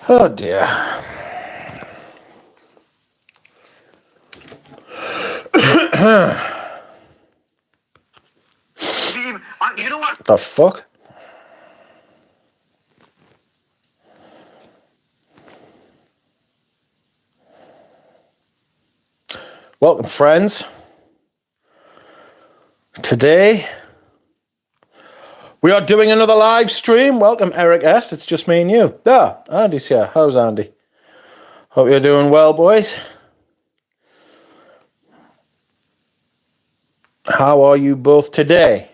Oh dear. You know what? The fuck? Welcome, friends. Today we are doing another live stream. Welcome, Eric S. It's just me and you. There, Andy's here. How's Andy? Hope you're doing well, boys. How are you both today?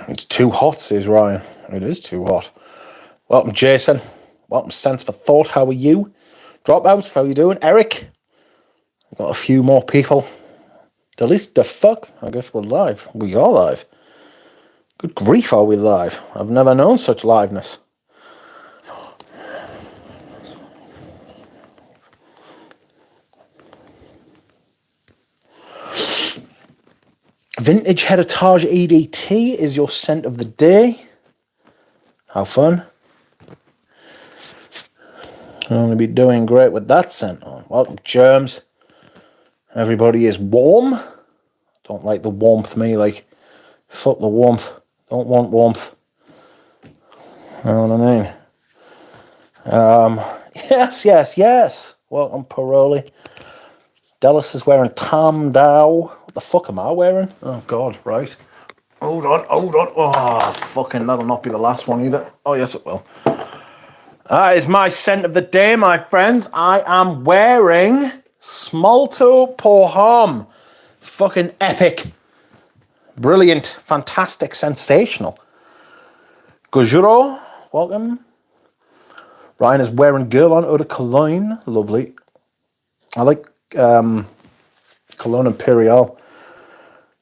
It's too hot, says Ryan. It is too hot. Welcome, Jason. Welcome, Sense for Thought. How are you? Dropouts, how are you doing? Eric? Got a few more people. The least the fuck? I guess we're live. We are live. Good grief, are we live? I've never known such liveness. Vintage Heritage EDT is your scent of the day. How fun. You'll only be doing great with that scent on. Welcome, Germs. Everybody is warm. Don't like the warmth, me. Like, fuck the warmth. Don't want warmth. You know what I mean? Yes. Welcome, Paroli. Dallas is wearing Tam Dow. What the fuck am I wearing? Oh, God, right. Hold on. Oh, fucking, that'll not be the last one either. Oh, yes, it will. That is my scent of the day, my friends. I am wearing Smolto Poham. Fucking epic. Brilliant. Fantastic. Sensational. Gojuro, welcome. Ryan is wearing Girl on Eau de Cologne. Lovely. I like Cologne Imperial.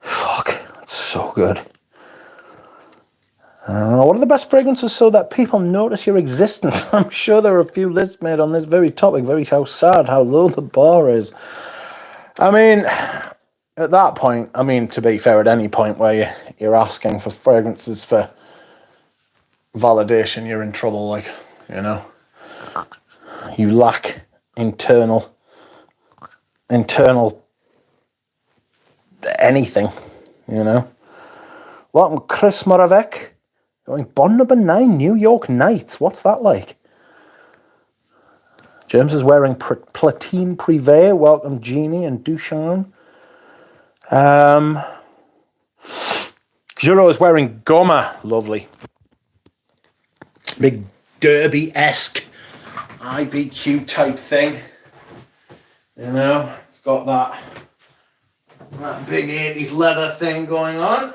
Fuck, it's so good. What are the best fragrances so that people notice your existence? I'm sure there are a few lists made on this very topic. How sad, how low the bar is. I mean, at that point, to be fair, at any point where you're asking for fragrances for validation, you're in trouble, like, you know. You lack internal anything, you know. Welcome, Chris Moravec. Going Bond number 9, New York Nights. What's that like? James is wearing Platine Privé. Welcome, Jeannie and Duchamp. Juro is wearing Goma. Lovely. Big derby-esque IBQ type thing. You know, it's got that big 80s leather thing going on.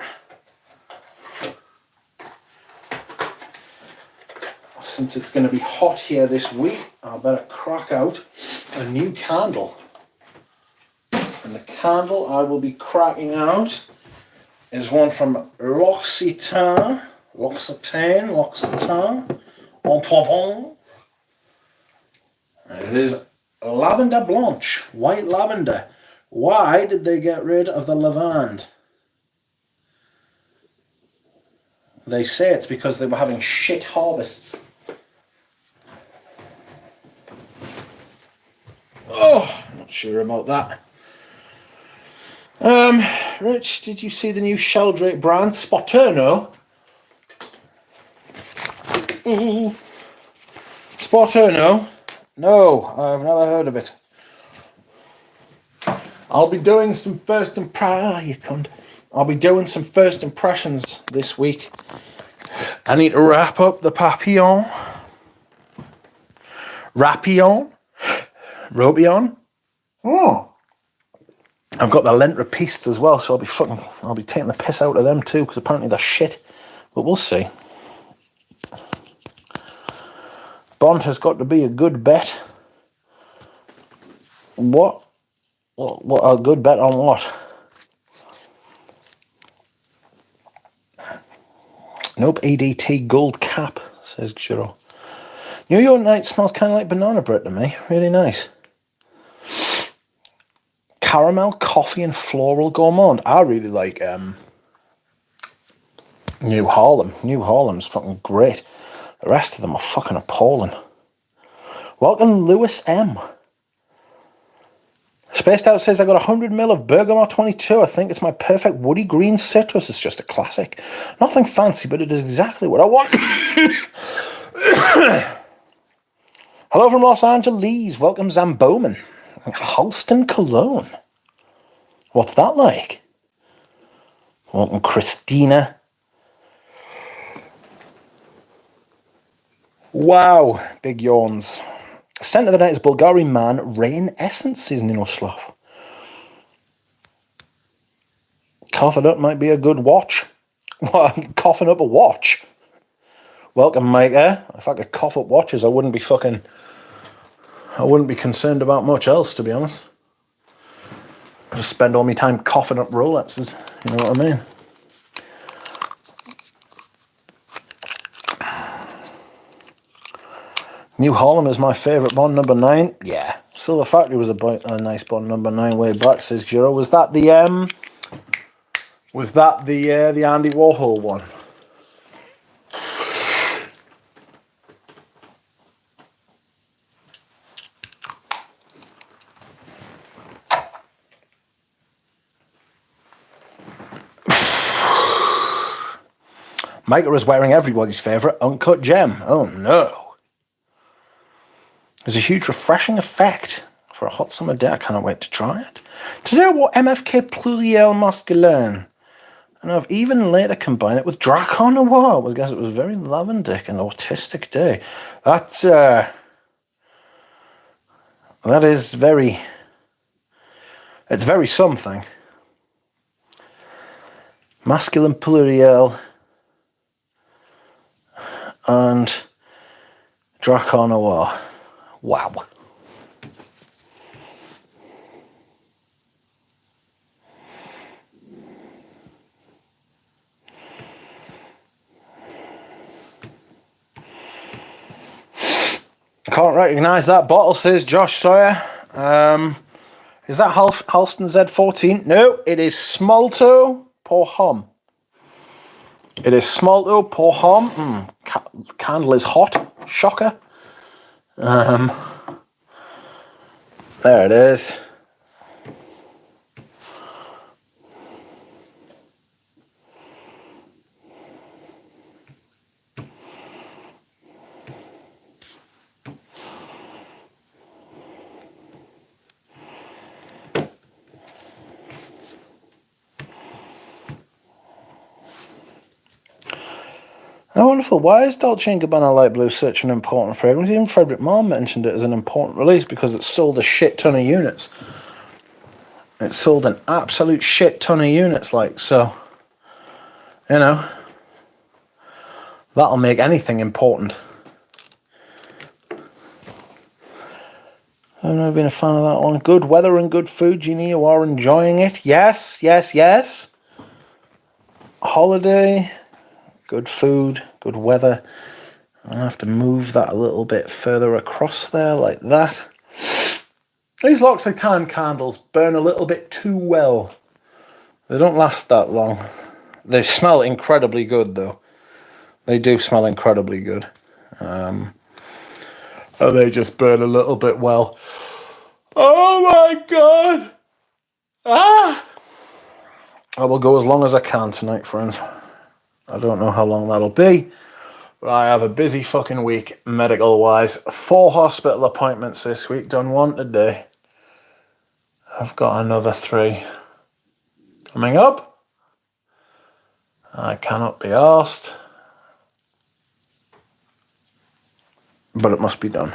Since it's going to be hot here this week, I better crack out a new candle. And the candle I will be cracking out is one from L'Occitane, en Provence. And it is Lavender Blanche, white lavender. Why did they get rid of the lavande? They say it's because they were having shit harvests. Oh, not sure about that. Rich, did you see the new Sheldrake brand, Spoterno? Spoterno? No, I've never heard of it. I'll be doing some first I'll be doing some first impressions this week. I need to wrap up the Papillon. Robion. Oh. I've got the Lent Repistes as well, so I'll be taking the piss out of them too, because apparently they're shit. But we'll see. Bond has got to be a good bet. What a good bet on what? Nope, EDT gold cap, says Giro. New York Night smells kind of like banana bread to me. Really nice. Caramel, coffee, and floral gourmand. I really like New Harlem. New Harlem's fucking great. The rest of them are fucking appalling. Welcome, Lewis M. Spaced Out says, I got 100ml of Bergamot 22. I think it's my perfect woody green citrus. It's just a classic. Nothing fancy, but it is exactly what I want. Hello from Los Angeles. Welcome, Zamboman. Halston Cologne. What's that like? Welcome, Christina. Wow. Big yawns. Scent of the night is Bulgari Man Rain Essence is Ninoslav. Coughing up might be a good watch. Coughing up a watch. Welcome, Micah. If I could cough up watches, I wouldn't be concerned about much else, to be honest. I just spend all my time coughing up Rolexes. You know what I mean? New Harlem is my favourite Bond number 9. Yeah. Silver Factory was a nice Bond number 9 way back, says Giro. Was that the Andy Warhol one? Micah is wearing everybody's favourite Uncut Gem. Oh no. There's a huge refreshing effect for a hot summer day. I cannot wait to try it. Today I wore MFK Pluriel Masculin, and I've even later combined it with Draco Noir because it was a very lavendic and autistic day. That is very... It's very something. Masculine Pluriel and Draco Noir. Wow. Can't recognise that bottle, says Josh Sawyer. Is that Halston Z14? No, it is Smolto Pour Homme. It is Smolto Pour Homme. Candle is hot. Shocker. There it is. Oh, wonderful. Why is Dolce & Gabbana Light Blue such an important fragrance? Even Frederick Moore mentioned it as an important release because it sold a shit ton of units. It sold an absolute shit ton of units, like, so, you know, that'll make anything important. I've never been a fan of that one. Good weather and good food, Jeannie. You are enjoying it. Yes, yes, yes. Holiday. Good food, good weather. I'll have to move that a little bit further across there, like that. These L'Occitane candles burn a little bit too well. They don't last that long. They smell incredibly good, though. They do smell incredibly good. And they just burn a little bit well. Oh my God! Ah! I will go as long as I can tonight, friends. I don't know how long that'll be, but I have a busy fucking week, medical-wise. 4 hospital appointments this week, done 1 today. I've got another 3 coming up. I cannot be arsed, but it must be done.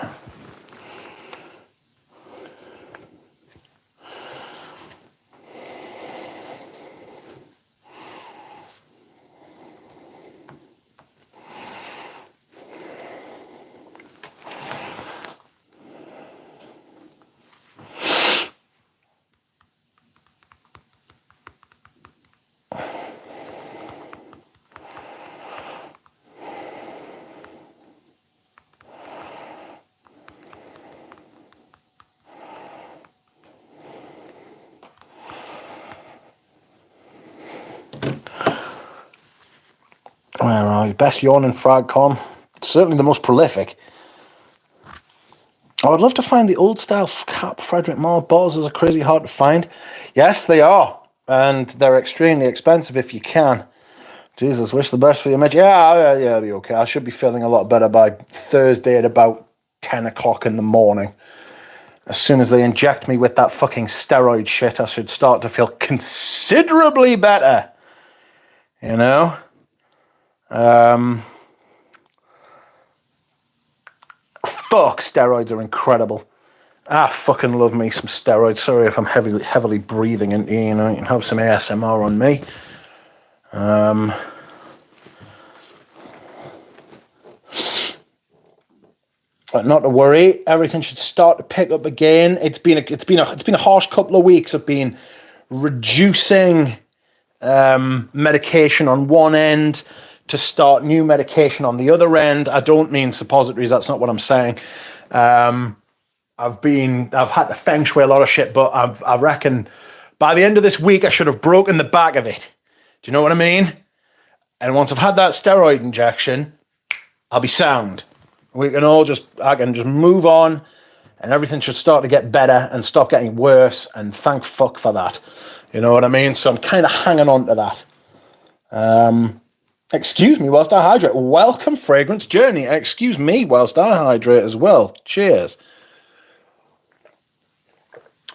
Where are you? Best yawn in Fragcon. certainly the most prolific. I would love to find the old style Cap Frederick Moore bottles. Those are crazy hard to find. Yes, they are. And they're extremely expensive if you can. Jesus, wish the best for your match. Yeah, it'll be okay. I should be feeling a lot better by Thursday at about 10 o'clock in the morning. As soon as they inject me with that fucking steroid shit, I should start to feel considerably better. You know? Fuck, steroids are incredible. I fucking love me some steroids. Sorry if I'm heavily breathing into you, know, you can have some ASMR on me. But not to worry, everything should start to pick up again. It's been a harsh couple of weeks of being reducing medication on one end to start new medication on the other end. I don't mean suppositories. That's not what I'm saying. I've had to feng shui a lot of shit, but I reckon by the end of this week I should have broken the back of it. Do you know what I mean? And once I've had that steroid injection, I'll be sound. I can just move on, and everything should start to get better and stop getting worse. And thank fuck for that. You know what I mean? So I'm kind of hanging on to that. Excuse me whilst I hydrate. Welcome, Fragrance Journey. Excuse me whilst I hydrate as well. Cheers.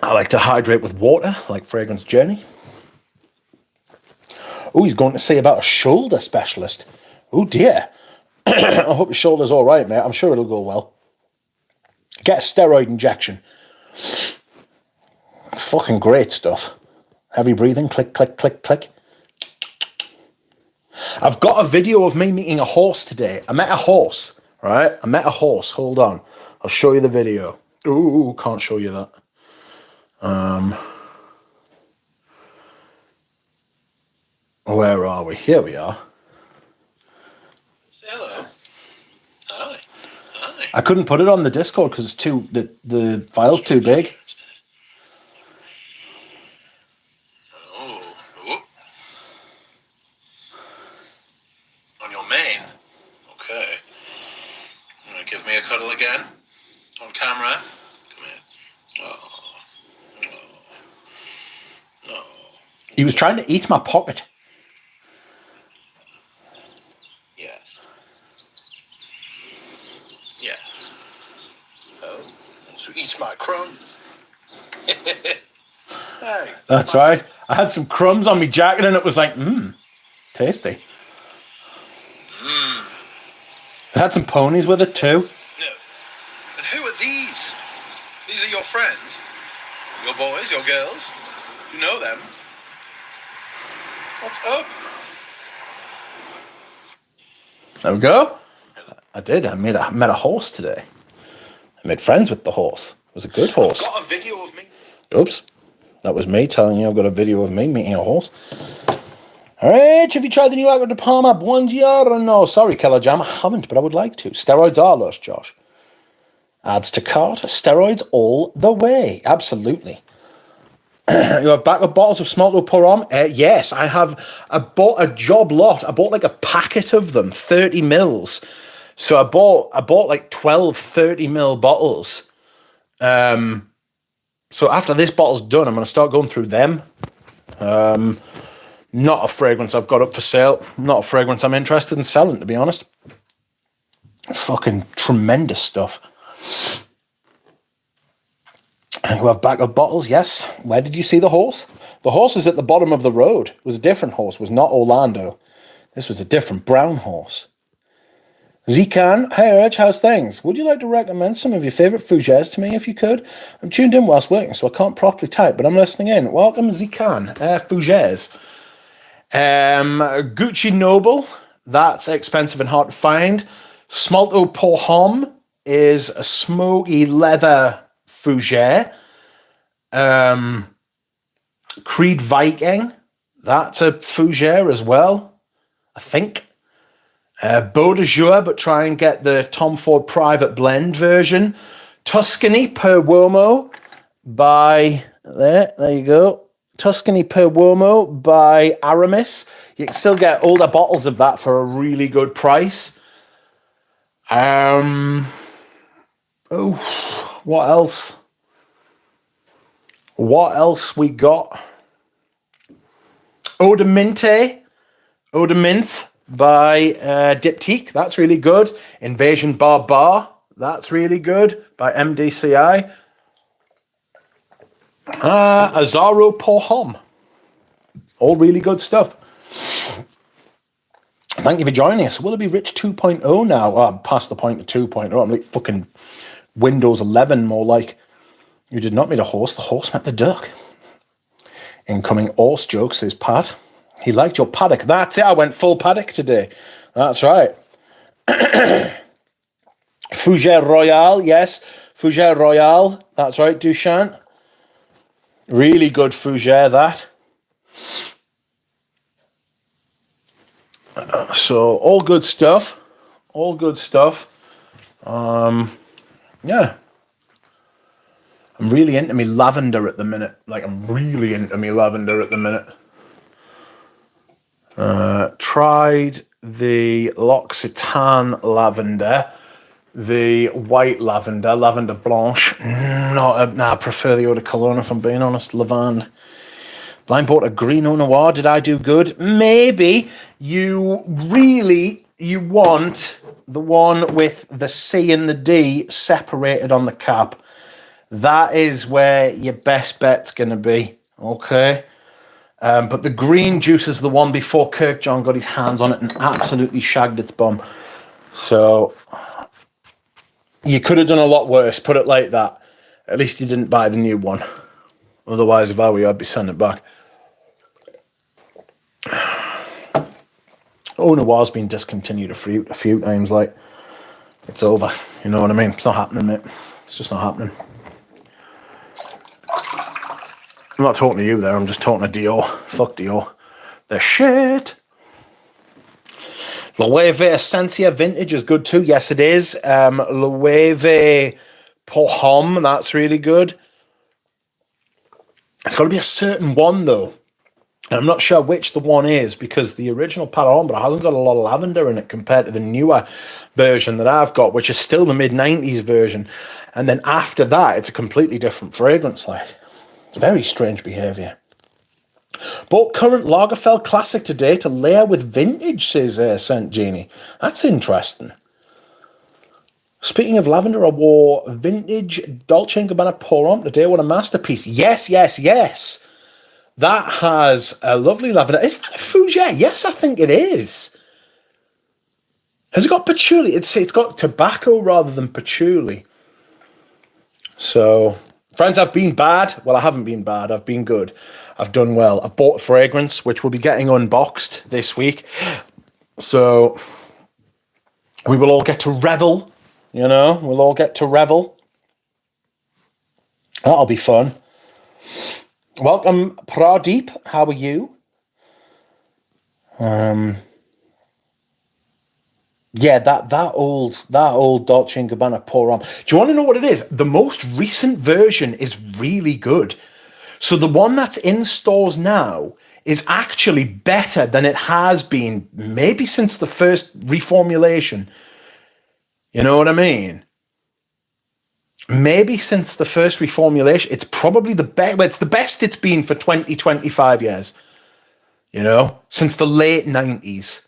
I like to hydrate with water, like Fragrance Journey. Oh, he's going to say about a shoulder specialist. Oh, dear. I hope your shoulder's all right, mate. I'm sure it'll go well. Get a steroid injection. Fucking great stuff. Heavy breathing. Click, click, click, click. I've got a video of me meeting a horse today. I met a horse, right? I met a horse. Hold on. I'll show you the video. Ooh, can't show you that. Where are we? Here we are. Hello. Hi. Hi. I couldn't put it on the Discord because it's the file's too big. Oh. Whoop. On your mane. Okay. You want to give me a cuddle again? On camera? Come here. Oh. No. No. He was trying to eat my pocket. Yes. Yes. Oh. So eats my crumbs. Hey. That's right. I had some crumbs on my jacket and it was like, tasty. It had some ponies with it too. No. And who are these? These are your friends? Your boys, your girls? You know them? What's up? There we go. I did. I met a horse today. I made friends with the horse. It was a good horse. I've got a video of me. Oops. That was me telling you I've got a video of me meeting a horse. Alright, have you tried the new Agua de Palma Buongiorno? No, sorry, Keller Jam, I haven't, but I would like to. Steroids are lush, Josh. Adds to cart. Steroids all the way. Absolutely. You have backup bottles of Smolto Porom? Yes, I have. I bought a job lot. I bought like a packet of them, 30 mils. So I bought like 12 30 mil bottles. So after this bottle's done, I'm going to start going through them. Not a fragrance I've got up for sale. Not a fragrance I'm interested in selling, to be honest. Fucking tremendous stuff. You have backup bottles, yes. Where did you see the horse? The horse is at the bottom of the road. It was a different horse. It was not Orlando. This was a different brown horse. Zikan, hey Urge, how's things? Would you like to recommend some of your favourite fougères to me if you could? I'm tuned in whilst working, so I can't properly type, but I'm listening in. Welcome, Zikan. Fougères. Gucci Noble, that's expensive and hard to find. Smolto Porhom is a smoky leather fougère. Creed Viking, that's a fougère as well, I think. Beau de Jour, but try and get the Tom Ford Private Blend version. Tuscany Per Uomo by, there you go. Tuscany Per Uomo by Aramis. You can still get older bottles of that for a really good price. Oh, what else? What else we got? Eau de Minth by Diptyque. That's really good. Invasion Barbar. That's really good by MDCI. Azaro Pour Homme. All really good stuff. Thank you for joining us. Will it be Rich 2.0 now? Oh, I'm past the point of 2.0. I'm like fucking Windows 11 more like. You did not meet a horse. The horse met the duck. Incoming horse joke, says Pat. He liked your paddock. That's it. I went full paddock today. That's right. Fougère Royale. Yes. Fougère Royale. That's right, Duchamp. Really good Fougère, that. So, all good stuff. All good stuff. Yeah. I'm really into me lavender at the minute. Like, I'm really into me lavender at the minute. Tried the L'Occitane lavender. The white lavender, lavender blanche. I prefer the eau de cologne, if I'm being honest. Lavande. Blind bought a green Eau Noir. Did I do good? Maybe. You want the one with the C and the D separated on the cap. That is where your best bet's going to be. Okay? But the green juice is the one before Kirkjohn got his hands on it and absolutely shagged its bum. So you could have done a lot worse, put it like that. At least you didn't buy the new one. Otherwise, if I were you, I'd be sending it back. Eau Noir's been discontinued a few times. Like, it's over. You know what I mean? It's not happening, mate. It's just not happening. I'm not talking to you there. I'm just talking to Dior. Fuck Dior. They're shit. Loewe Essentia Vintage is good too. Yes, it is. Loewe Pour Homme. That's really good. It's got to be a certain one, though. And I'm not sure which the one is, because the original Parombre hasn't got a lot of lavender in it compared to the newer version that I've got, which is still the mid-90s version. And then after that, it's a completely different fragrance. Like, it's very strange behaviour. Bought current Lagerfeld Classic today to layer with vintage, says Saint Genie. That's interesting. Speaking of lavender, I wore vintage Dolce & Gabbana Pour Homme today. What a masterpiece. Yes, yes, yes. That has a lovely lavender. Is that a Fougère? Yes, I think it is. Has it got patchouli? It's got tobacco rather than patchouli. So, friends, I've been bad. Well, I haven't been bad. I've been good. I've done well. I've bought a fragrance, which we'll be getting unboxed this week. So, we will all get to revel. You know, we'll all get to revel. That'll be fun. Welcome, Pradeep. How are you? Yeah, that old Dolce & Gabbana Pour Homme. Do you want to know what it is? The most recent version is really good. So the one that's in stores now is actually better than it has been maybe since the first reformulation. You know what I mean? Maybe since the first reformulation, it's probably the best. It's the best it's been for 20, 25 years. You know, since the late 90s.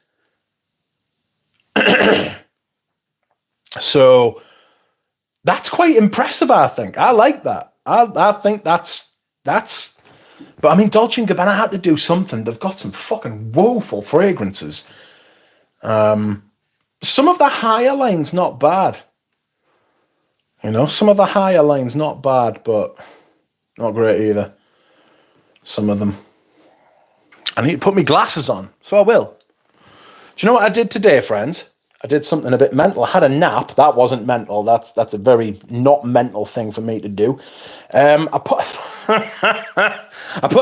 So that's quite impressive, I think. I like that. I think that's. But I mean, Dolce & Gabbana had to do something. They've got some fucking woeful fragrances. Some of the higher lines not bad. You know, some of the higher lines not bad, but not great either. Some of them. I need to put my glasses on, so I will. Do you know what I did today, friends? I did something a bit mental. I had a nap. That wasn't mental. That's a very not mental thing for me to do. I put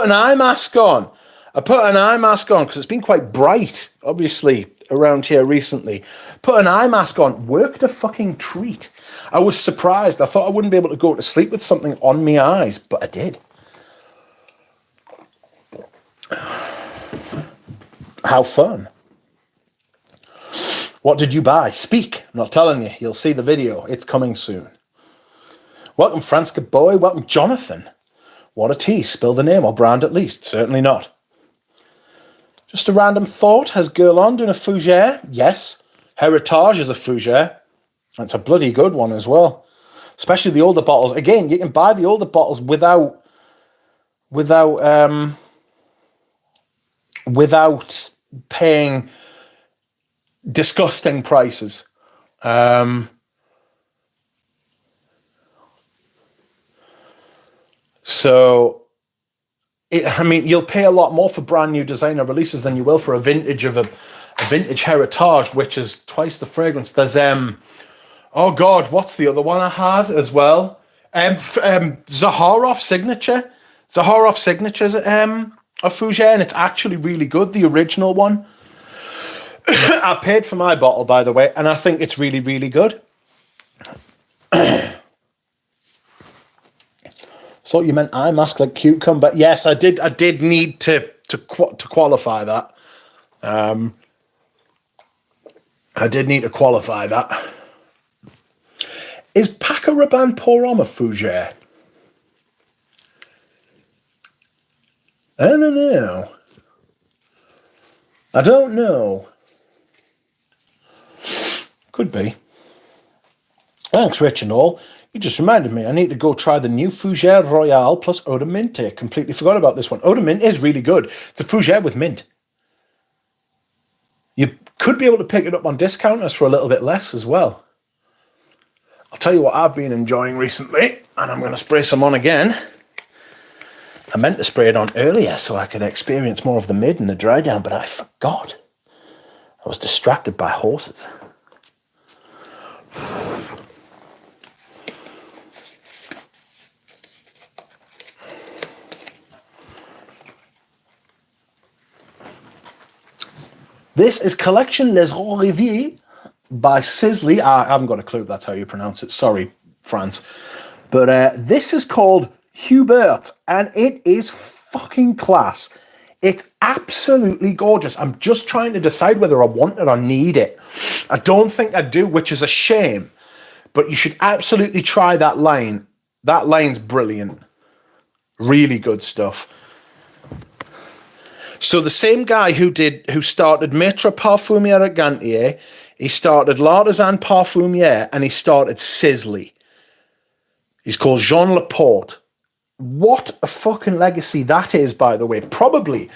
an eye mask on. Because it's been quite bright, obviously, around here recently. Put an eye mask on. Worked a fucking treat. I was surprised. I thought I wouldn't be able to go to sleep with something on my eyes, but I did. How fun. What did you buy? Speak. I'm not telling you. You'll see the video. It's coming soon. Welcome, Franska Boy. Welcome, Jonathan. What a tease. Spill the name or brand at least. Certainly not. Just a random thought. Has Guerlain doing a fougere? Yes. Heritage is a fougere. That's a bloody good one as well. Especially the older bottles. Again, you can buy the older bottles without paying disgusting prices. You'll pay a lot more for brand new designer releases than you will for a vintage Heritage, which is twice the fragrance. There's oh God, what's the other one I had as well? Zaharoff Signature. Zaharoff Signature's a fougere, and it's actually really good. The original one. I paid for my bottle, by the way, and I think it's really, really good. Thought you meant eye mask like cucumber. Yes, I did. I did need to qualify that. I did need to qualify that. Is Paco Rabanne Pour Homme a fougere? I don't know. I don't know. Could be. Thanks, Rich and all. You just reminded me, I need to go try the new Fougere Royale plus Eau de Minte. Completely forgot about this one. Eau de Minte is really good. It's a Fougere with mint. You could be able to pick it up on discounters for a little bit less as well. I'll tell you what I've been enjoying recently, and I'm going to spray some on again. I meant to spray it on earlier so I could experience more of the mid and the dry down, but I forgot. I was distracted by horses. This is Collection Les Rivières by Sisley. I haven't got a clue if that's how you pronounce it. Sorry, France. But this is called Hubert, and it is fucking class. It's absolutely gorgeous. I'm just trying to decide whether I want it or need it. I don't think I do, which is a shame. But you should absolutely try that line. That line's brilliant. Really good stuff. So the same guy who started Maître Parfumier at Gantier, he started L'Artisan Parfumier, and he started Sisley. He's called Jean Laporte. What a fucking legacy that is, by the way. Probably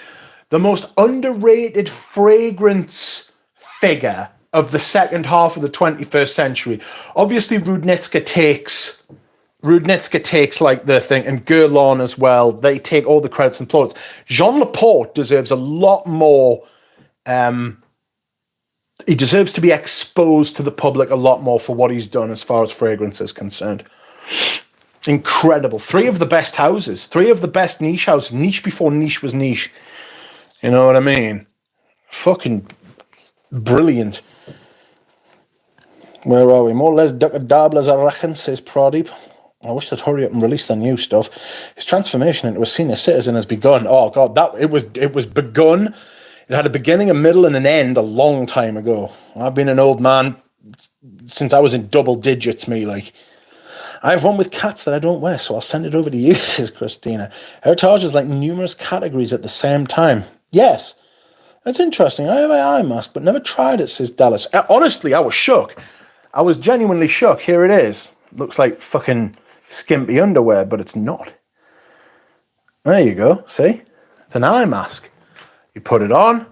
the most underrated fragrance figure of the second half of the 21st century. Obviously, Rudnitska takes like the thing, and Guerlain as well. They take all the credits and plaudits. Jean Laporte deserves a lot more. He deserves to be exposed to the public a lot more for what he's done as far as fragrance is concerned. Incredible. 3 of the best houses. 3 of the best niche houses. Niche before niche was niche. You know what I mean? Fucking brilliant. Where are we? More or less duckadable as I reckon, says Pradeep. I wish they'd hurry up and release their new stuff. His transformation into a senior citizen has begun. Oh God, it was begun. It had a beginning, a middle, and an end a long time ago. I've been an old man since I was in double digits, me, like. I have one with cats that I don't wear, so I'll send it over to you, says Christina. Heritage is like numerous categories at the same time. Yes, that's interesting. I have an eye mask, but never tried it, says Dallas. Honestly, I was shook. I was genuinely shook. Here it is. Looks like fucking skimpy underwear, but it's not. There you go. See? It's an eye mask. You put it on,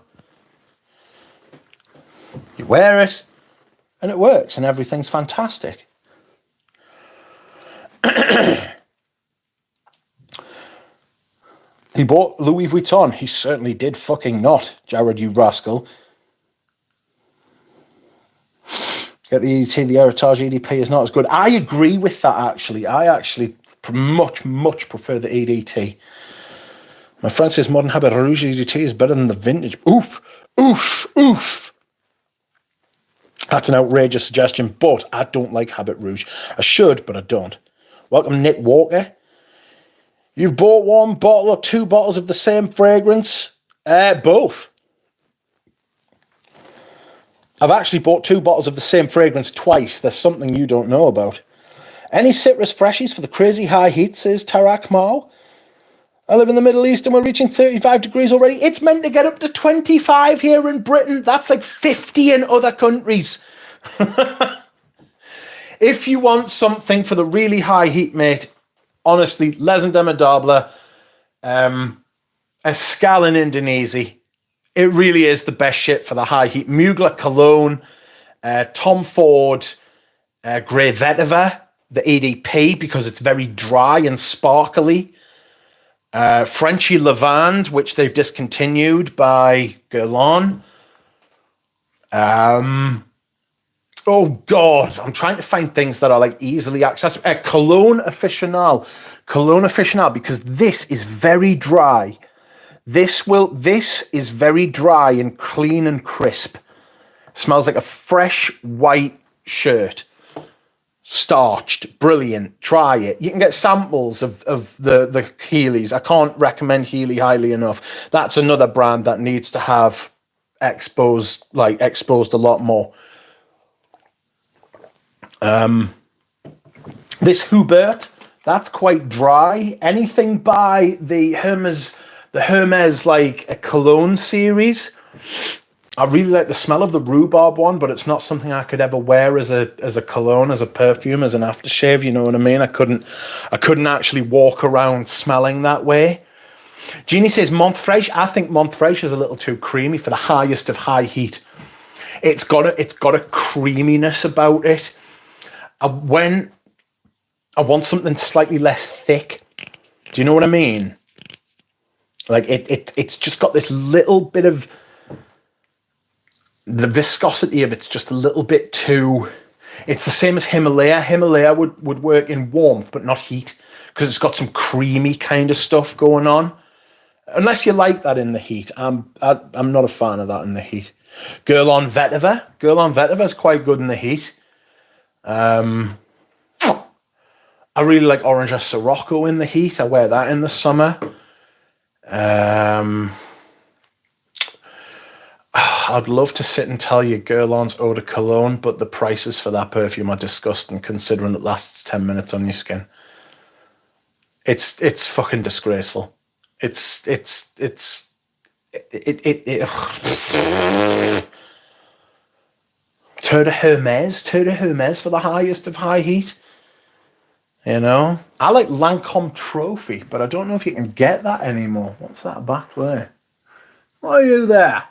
you wear it, and it works, and everything's fantastic. He bought Louis Vuitton. He certainly did fucking not, Jared, you rascal. Get the EDT, the Heritage EDP is not as good. I agree with that, actually. I actually much prefer the EDT. My friend says Modern Habit Rouge EDT is better than the vintage. Oof. That's an outrageous suggestion, but I don't like Habit Rouge. I should, but I don't. Welcome, Nick Walker. You've bought 1 bottle or 2 bottles of the same fragrance? Both. I've actually bought 2 bottles of the same fragrance twice. There's something you don't know about. Any citrus freshies for the crazy high heat, says Tarak Mao. I live in the Middle East and we're reaching 35 degrees already. It's meant to get up to 25 here in Britain. That's like 50 in other countries. If you want something for the really high heat, mate, honestly, Les and Demodable, Escal in Indonesia, it really is the best shit for the high heat. Mugler Cologne, Tom Ford, Grey Vetiver, the EDP, because it's very dry and sparkly. Frenchy Lavande, which they've discontinued by Guerlain. Oh God, I'm trying to find things that are like easily accessible. Cologne Officinal, because this is very dry. This is very dry and clean and crisp. Smells like a fresh white shirt. Starched, brilliant. Try it. You can get samples of the Heelys. I can't recommend Healy highly enough. That's another brand that needs to have exposed a lot more. This Hubert, that's quite dry. Anything by the Hermes like a cologne series. I really like the smell of the rhubarb one, but it's not something I could ever wear as a cologne, as a perfume, as an aftershave. You know what I mean? I couldn't actually walk around smelling that way. Jeannie says Montfresh. I think Montfresh is a little too creamy for the highest of high heat. It's got a creaminess about it. When I want something slightly less thick, do you know what I mean? Like it's just got this little bit of the viscosity of it's just a little bit too. It's the same as Himalaya. Himalaya would work in warmth but not heat because it's got some creamy kind of stuff going on. Unless you like that in the heat, I'm not a fan of that in the heat. Guerlain Vetiver is quite good in the heat. I really like Orange Sirocco in the heat. I wear that in the summer. I'd love to sit and tell you Guerlain's Eau de Cologne, but the prices for that perfume are disgusting considering it lasts 10 minutes on your skin. It's fucking disgraceful. It Tour de Hermes for the highest of high heat. You know, I like Lancôme Trophy, but I don't know if you can get that anymore. What's that back there? Why are you there?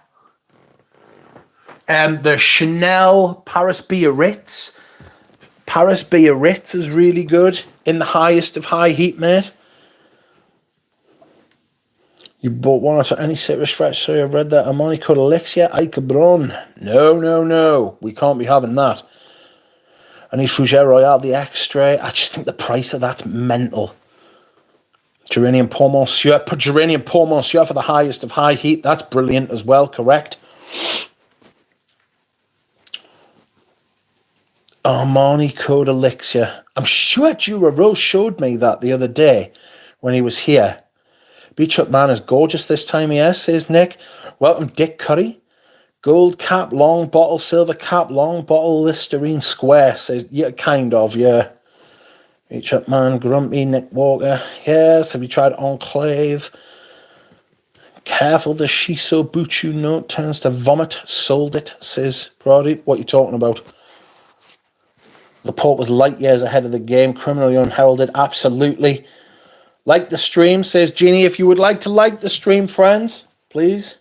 The Chanel Paris Biarritz. Paris Biarritz is really good in the highest of high heat, mate. You bought one or any citrus fresh, sorry, I've read that. Armani Code Elixir, Icabron. No. We can't be having that. I need Fougère Royale, the extra. I just think the price of that's mental. Geranium Pour Monsieur. Put Geranium Pour Monsieur for the highest of high heat. That's brilliant as well, correct. Armani Code Elixir. I'm sure Jura Rose showed me that the other day when he was here. Beach Hut Man is gorgeous this time of year, says Nick. Welcome, Dick Curry. Gold cap, long bottle, silver cap, long bottle, Listerine square, says, yeah, kind of, yeah. Beach Hut Man, Grumpy, Nick Walker. Yes, have you tried Enclave? Careful, the Shiso Buchu note turns to vomit. Sold it, says Brody. What are you talking about? Laporte was light years ahead of the game. Criminally unheralded, absolutely. Like the stream, says Jeannie. If you would like to like the stream, friends, please.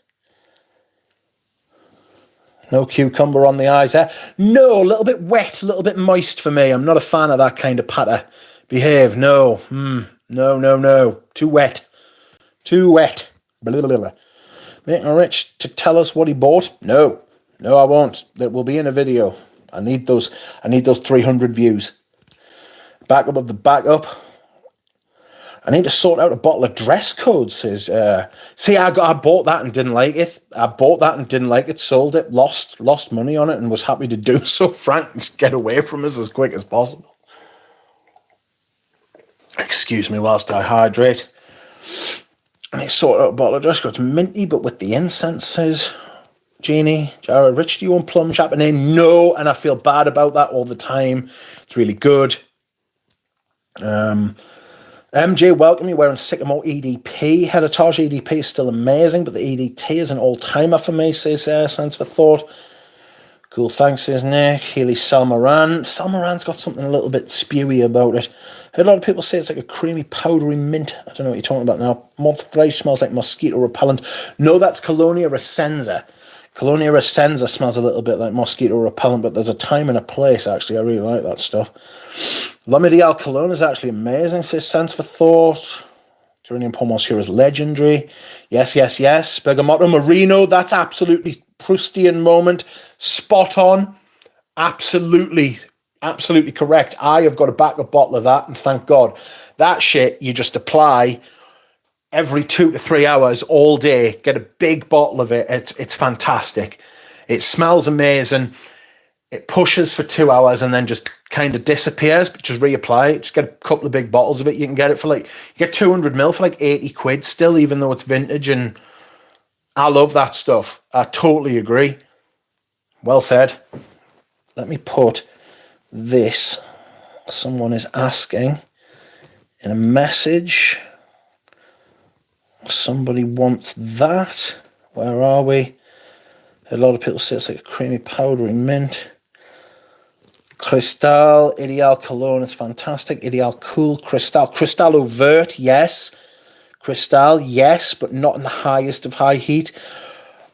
No cucumber on the eyes there. No, a little bit wet, a little bit moist for me. I'm not a fan of that kind of patter. Behave, no. No. Too wet. Blah, blah, blah. Making Rich to tell us what he bought? No, I won't. That will be in a video. I need those 300 views. Backup of the backup. I need to sort out a bottle of dress code, says. See, I bought that and didn't like it. Sold it, lost money on it, and was happy to do so. Frank, just get away from us as quick as possible. Excuse me whilst I hydrate. I need to sort out a bottle of dress code. It's minty, but with the incense, says Jeannie, Jared, Rich, do you want plum Chardonnay? No, and I feel bad about that all the time. It's really good. MJ, welcome. You're wearing Sycamore EDP. Heritage EDP is still amazing, but the EDT is an all-timer for me, says Sense for Thought. Cool, thanks, says Nick. Healy Salmoran. Salmoran's got something a little bit spewy about it. Heard a lot of people say it's like a creamy, powdery mint. I don't know what you're talking about now. Moth fresh smells like mosquito repellent. No, that's Colonia Resenza. Colonia Resenza smells a little bit like mosquito repellent, but there's a time and a place, actually. I really like that stuff. L'Amidial Cologne is actually amazing, says Sense for Thought. Geranium Pomoscure is legendary. Yes, yes, yes. Bergamotto Merino, that's absolutely Proustian moment. Spot on. Absolutely, absolutely correct. I have got a backup bottle of that, and thank God. That shit you just apply every 2 to 3 hours all day. Get a big bottle of it. It's fantastic. It smells amazing. It pushes for 2 hours and then just kind of disappears, but just reapply it. Just get a couple of big bottles of it. You can get it for like, you get 200 ml for like 80 quid still, even though it's vintage. And I love that stuff. I totally agree. Well said. Let me put this. Someone is asking in a message. Somebody wants that. Where are we? A lot of people say it's like a creamy, powdery mint. Cristal, Ideal Cologne is fantastic. Ideal Cool, Cristal. Cristal Overt, yes. Cristal, yes, but not in the highest of high heat.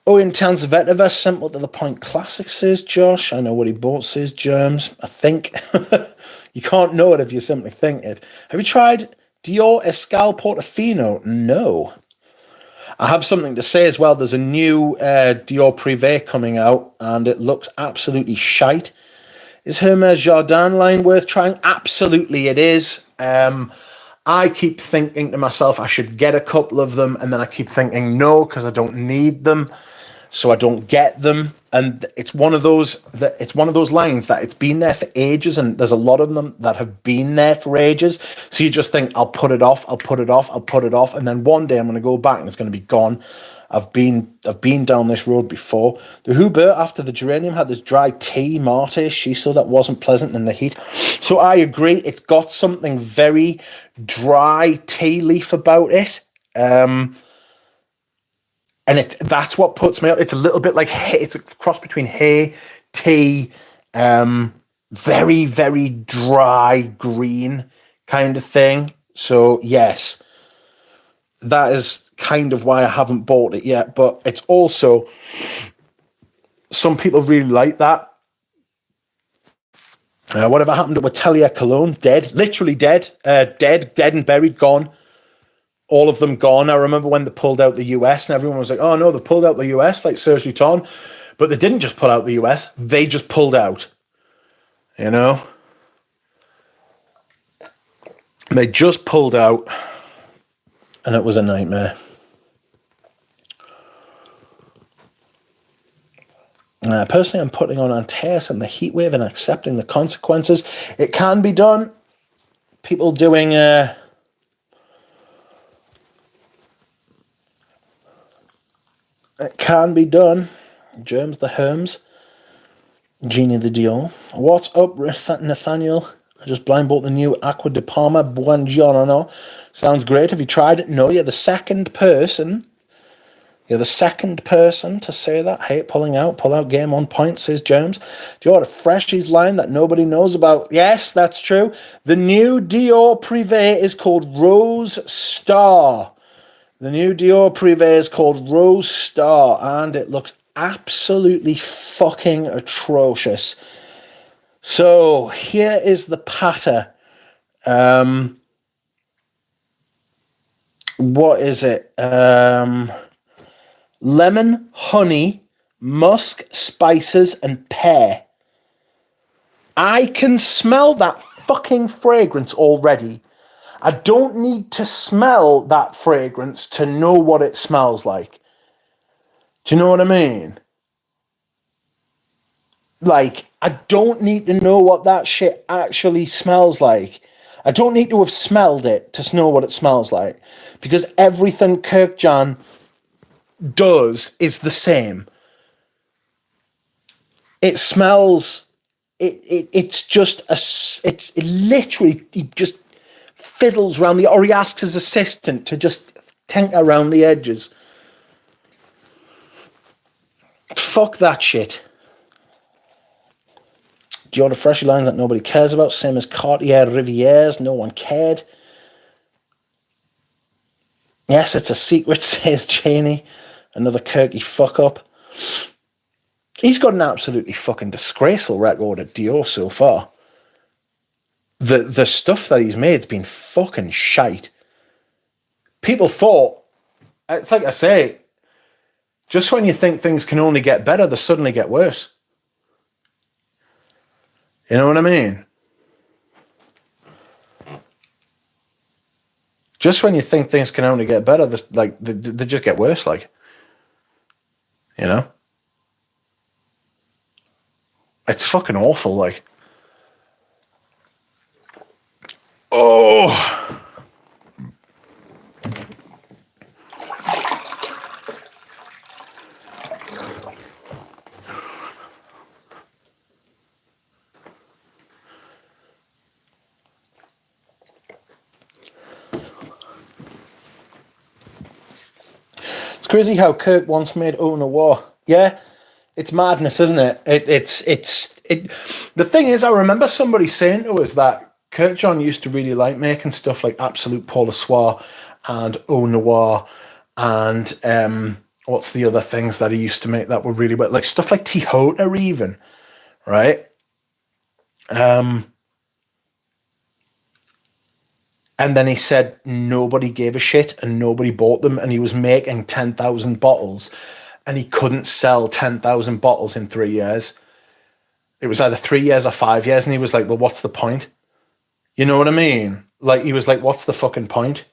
Oh, Intense Vetiver, simple to the point classic, says Josh. I know what he bought, says Germs. I think. You can't know it if you simply think it. Have you tried Dior Escal Portofino? No. I have something to say as well. There's a new Dior Privé coming out, and it looks absolutely shite. Is Hermes Jardin line worth trying? Absolutely it is. I keep thinking to myself I should get a couple of them, and then I keep thinking no, because I don't need them, so I don't get them. And it's one of those lines that it's been there for ages, and there's a lot of them that have been there for ages. So you just think, I'll put it off, and then one day I'm going to go back and it's going to be gone. I've been down this road before. The Hubert, after the geranium, had this dry tea mate shiso that wasn't pleasant in the heat. So I agree, it's got something very dry tea leaf about it. And that's what puts me up. It's a little bit like hay. It's a cross between hay, tea, very, very dry green kind of thing. So yes, that is kind of why I haven't bought it yet. But it's also, some people really like that. Whatever happened to Atelier Cologne? Dead, literally dead, dead and buried, gone. All of them gone. I remember when they pulled out the US and everyone was like, oh no, they pulled out the US, like Serge Luton. But they didn't just pull out the US, they just pulled out. You know? They just pulled out, and it was a nightmare. Personally, I'm putting on Antaeus and the heat wave and accepting the consequences. It can be done. People doing... it can be done. Germs the Herms. Genie the Dior. What's up, Nathaniel? I just blind bought the new Acqua di Parma Buongiorno. Sounds great. Have you tried it? No, you're the second person. You're the second person to say that. Hey, pull out game on point, says James. Do you want a Freshies line that nobody knows about? Yes, that's true. The new Dior Privé is called Rose Star. The new Dior Privé is called Rose Star, and it looks absolutely fucking atrocious. So here is the patter. What is it? Lemon, honey, musk, spices, and pear. I can smell that fucking fragrance already. I don't need to smell that fragrance to know what it smells like. Do you know what I mean? Like, I don't need to know what that shit actually smells like. I don't need to have smelled it to know what it smells like. Because everything Kirkjan does is the same. It smells. It's just it literally, he just fiddles around or he asks his assistant to just tinker around the edges. Fuck that shit. Dior freshy lines that nobody cares about, same as Cartier Rivieres, no one cared. Yes, it's a secret, says Cheney. Another Kirky fuck up. He's got an absolutely fucking disgraceful record at Dior so far. The stuff that he's made's been fucking shite. People thought, it's like I say, just when you think things can only get better, they suddenly get worse. You know what I mean? Just when you think things can only get better, they just get worse, like. You know? It's fucking awful, like. Oh. It's crazy how Kirk once made Eau Noir. Yeah, it's madness, isn't it? The thing is, I remember somebody saying to us that Kirk John used to really like making stuff like Absolute Pour le Soir and Eau Noir and what's the other things that he used to make that were really well, like stuff like Tihota even, right? And then he said nobody gave a shit and nobody bought them, and he was making 10,000 bottles and he couldn't sell 10,000 bottles in 3 years. It was either 3 years or 5 years, and he was like, well, what's the point? You know what I mean? Like, he was like, what's the fucking point?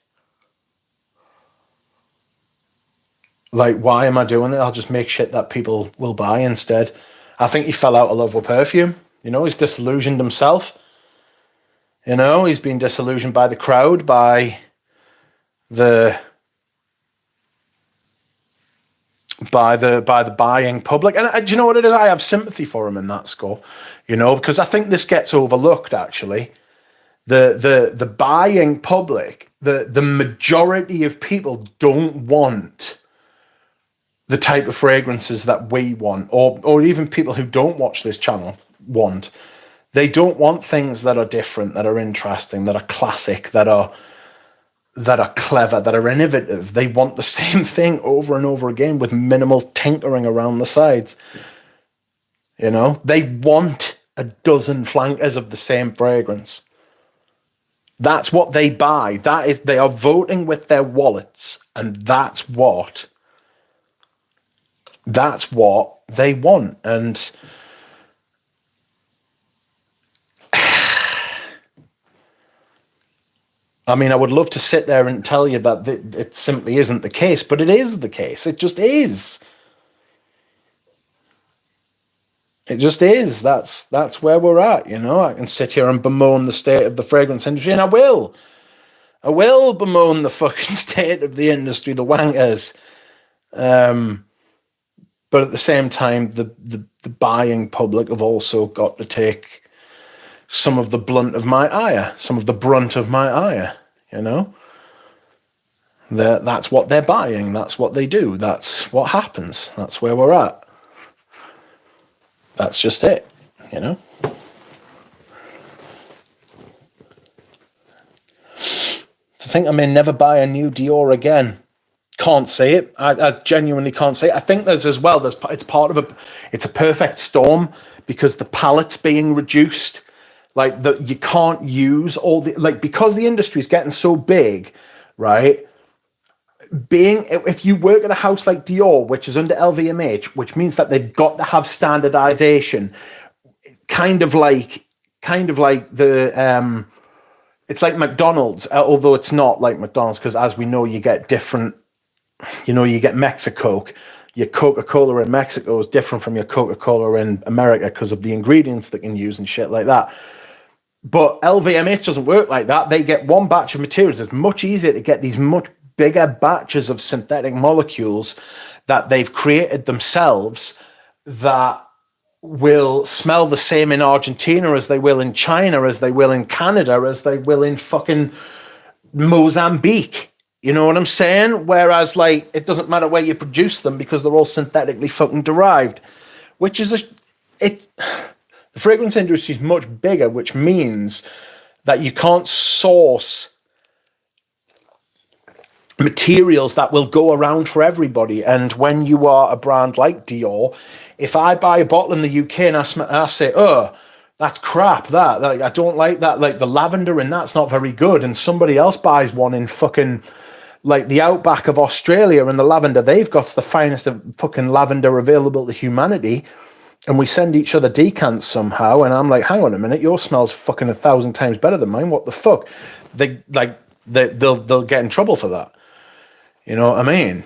Like, why am I doing it? I'll just make shit that people will buy instead. I think he fell out of love with perfume. You know, he's disillusioned himself. You know, he's been disillusioned by the crowd, by the buying public. And do you know what it is? I have sympathy for him in that score, you know, because I think this gets overlooked, actually. The buying public, the majority of people don't want the type of fragrances that we want, or even people who don't watch this channel want. They don't want things that are different, that are interesting, that are classic, that are clever, that are innovative. They want the same thing over and over again with minimal tinkering around the sides. You know, they want a dozen flankers of the same fragrance. That's what they buy. They are voting with their wallets, and that's what they want. And I mean, I would love to sit there and tell you that it simply isn't the case, but it is the case. It just is. It just is. That's where we're at, you know. I can sit here and bemoan the state of the fragrance industry, and I will. I will bemoan the fucking state of the industry, the wankers. But at the same time, the buying public have also got to take some of the brunt of my ire, you know? That's what they're buying. That's what they do. That's what happens. That's where we're at. That's just it, you know? To think I may never buy a new Dior again. Can't say it. I genuinely can't say it. I think it's a perfect storm because the palette's being reduced. Like, you can't use all the, like, because the industry is getting so big, right? If you work at a house like Dior, which is under LVMH, which means that they've got to have standardization, kind of like the, it's like McDonald's, although it's not like McDonald's, because as we know, you get different, you know, you get Mexico. Your Coca-Cola in Mexico is different from your Coca-Cola in America because of the ingredients they can use and shit like that. But LVMH doesn't work like that. They get one batch of materials. It's much easier to get these much bigger batches of synthetic molecules that they've created themselves that will smell the same in Argentina as they will in China, as they will in Canada, as they will in fucking Mozambique. You know what I'm saying? Whereas, like, it doesn't matter where you produce them because they're all synthetically fucking derived, which is the fragrance industry is much bigger, which means that you can't source materials that will go around for everybody. And when you are a brand like Dior, if I buy a bottle in the UK and I say, oh, that's crap, that, like, I don't like that, like the lavender in that's not very good, and somebody else buys one in fucking like the outback of Australia, and the lavender they've got's the finest of fucking lavender available to humanity, and we send each other decants somehow, and I'm like, hang on a minute, yours smells fucking 1,000 times better than mine, what the fuck? They'll get in trouble for that. You know what I mean?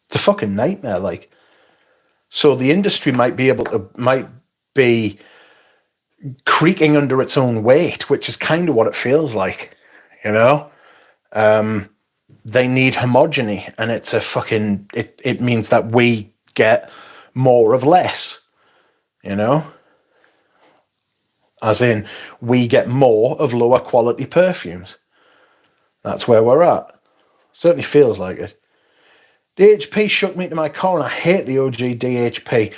It's a fucking nightmare, like. So the industry might be creaking under its own weight, which is kind of what it feels like, you know? They need homogeny, and it's a fucking, it means that we get more of less, you know? As in, we get more of lower quality perfumes. That's where we're at. Certainly feels like it. DHP shook me into my core, and I hate the OG DHP.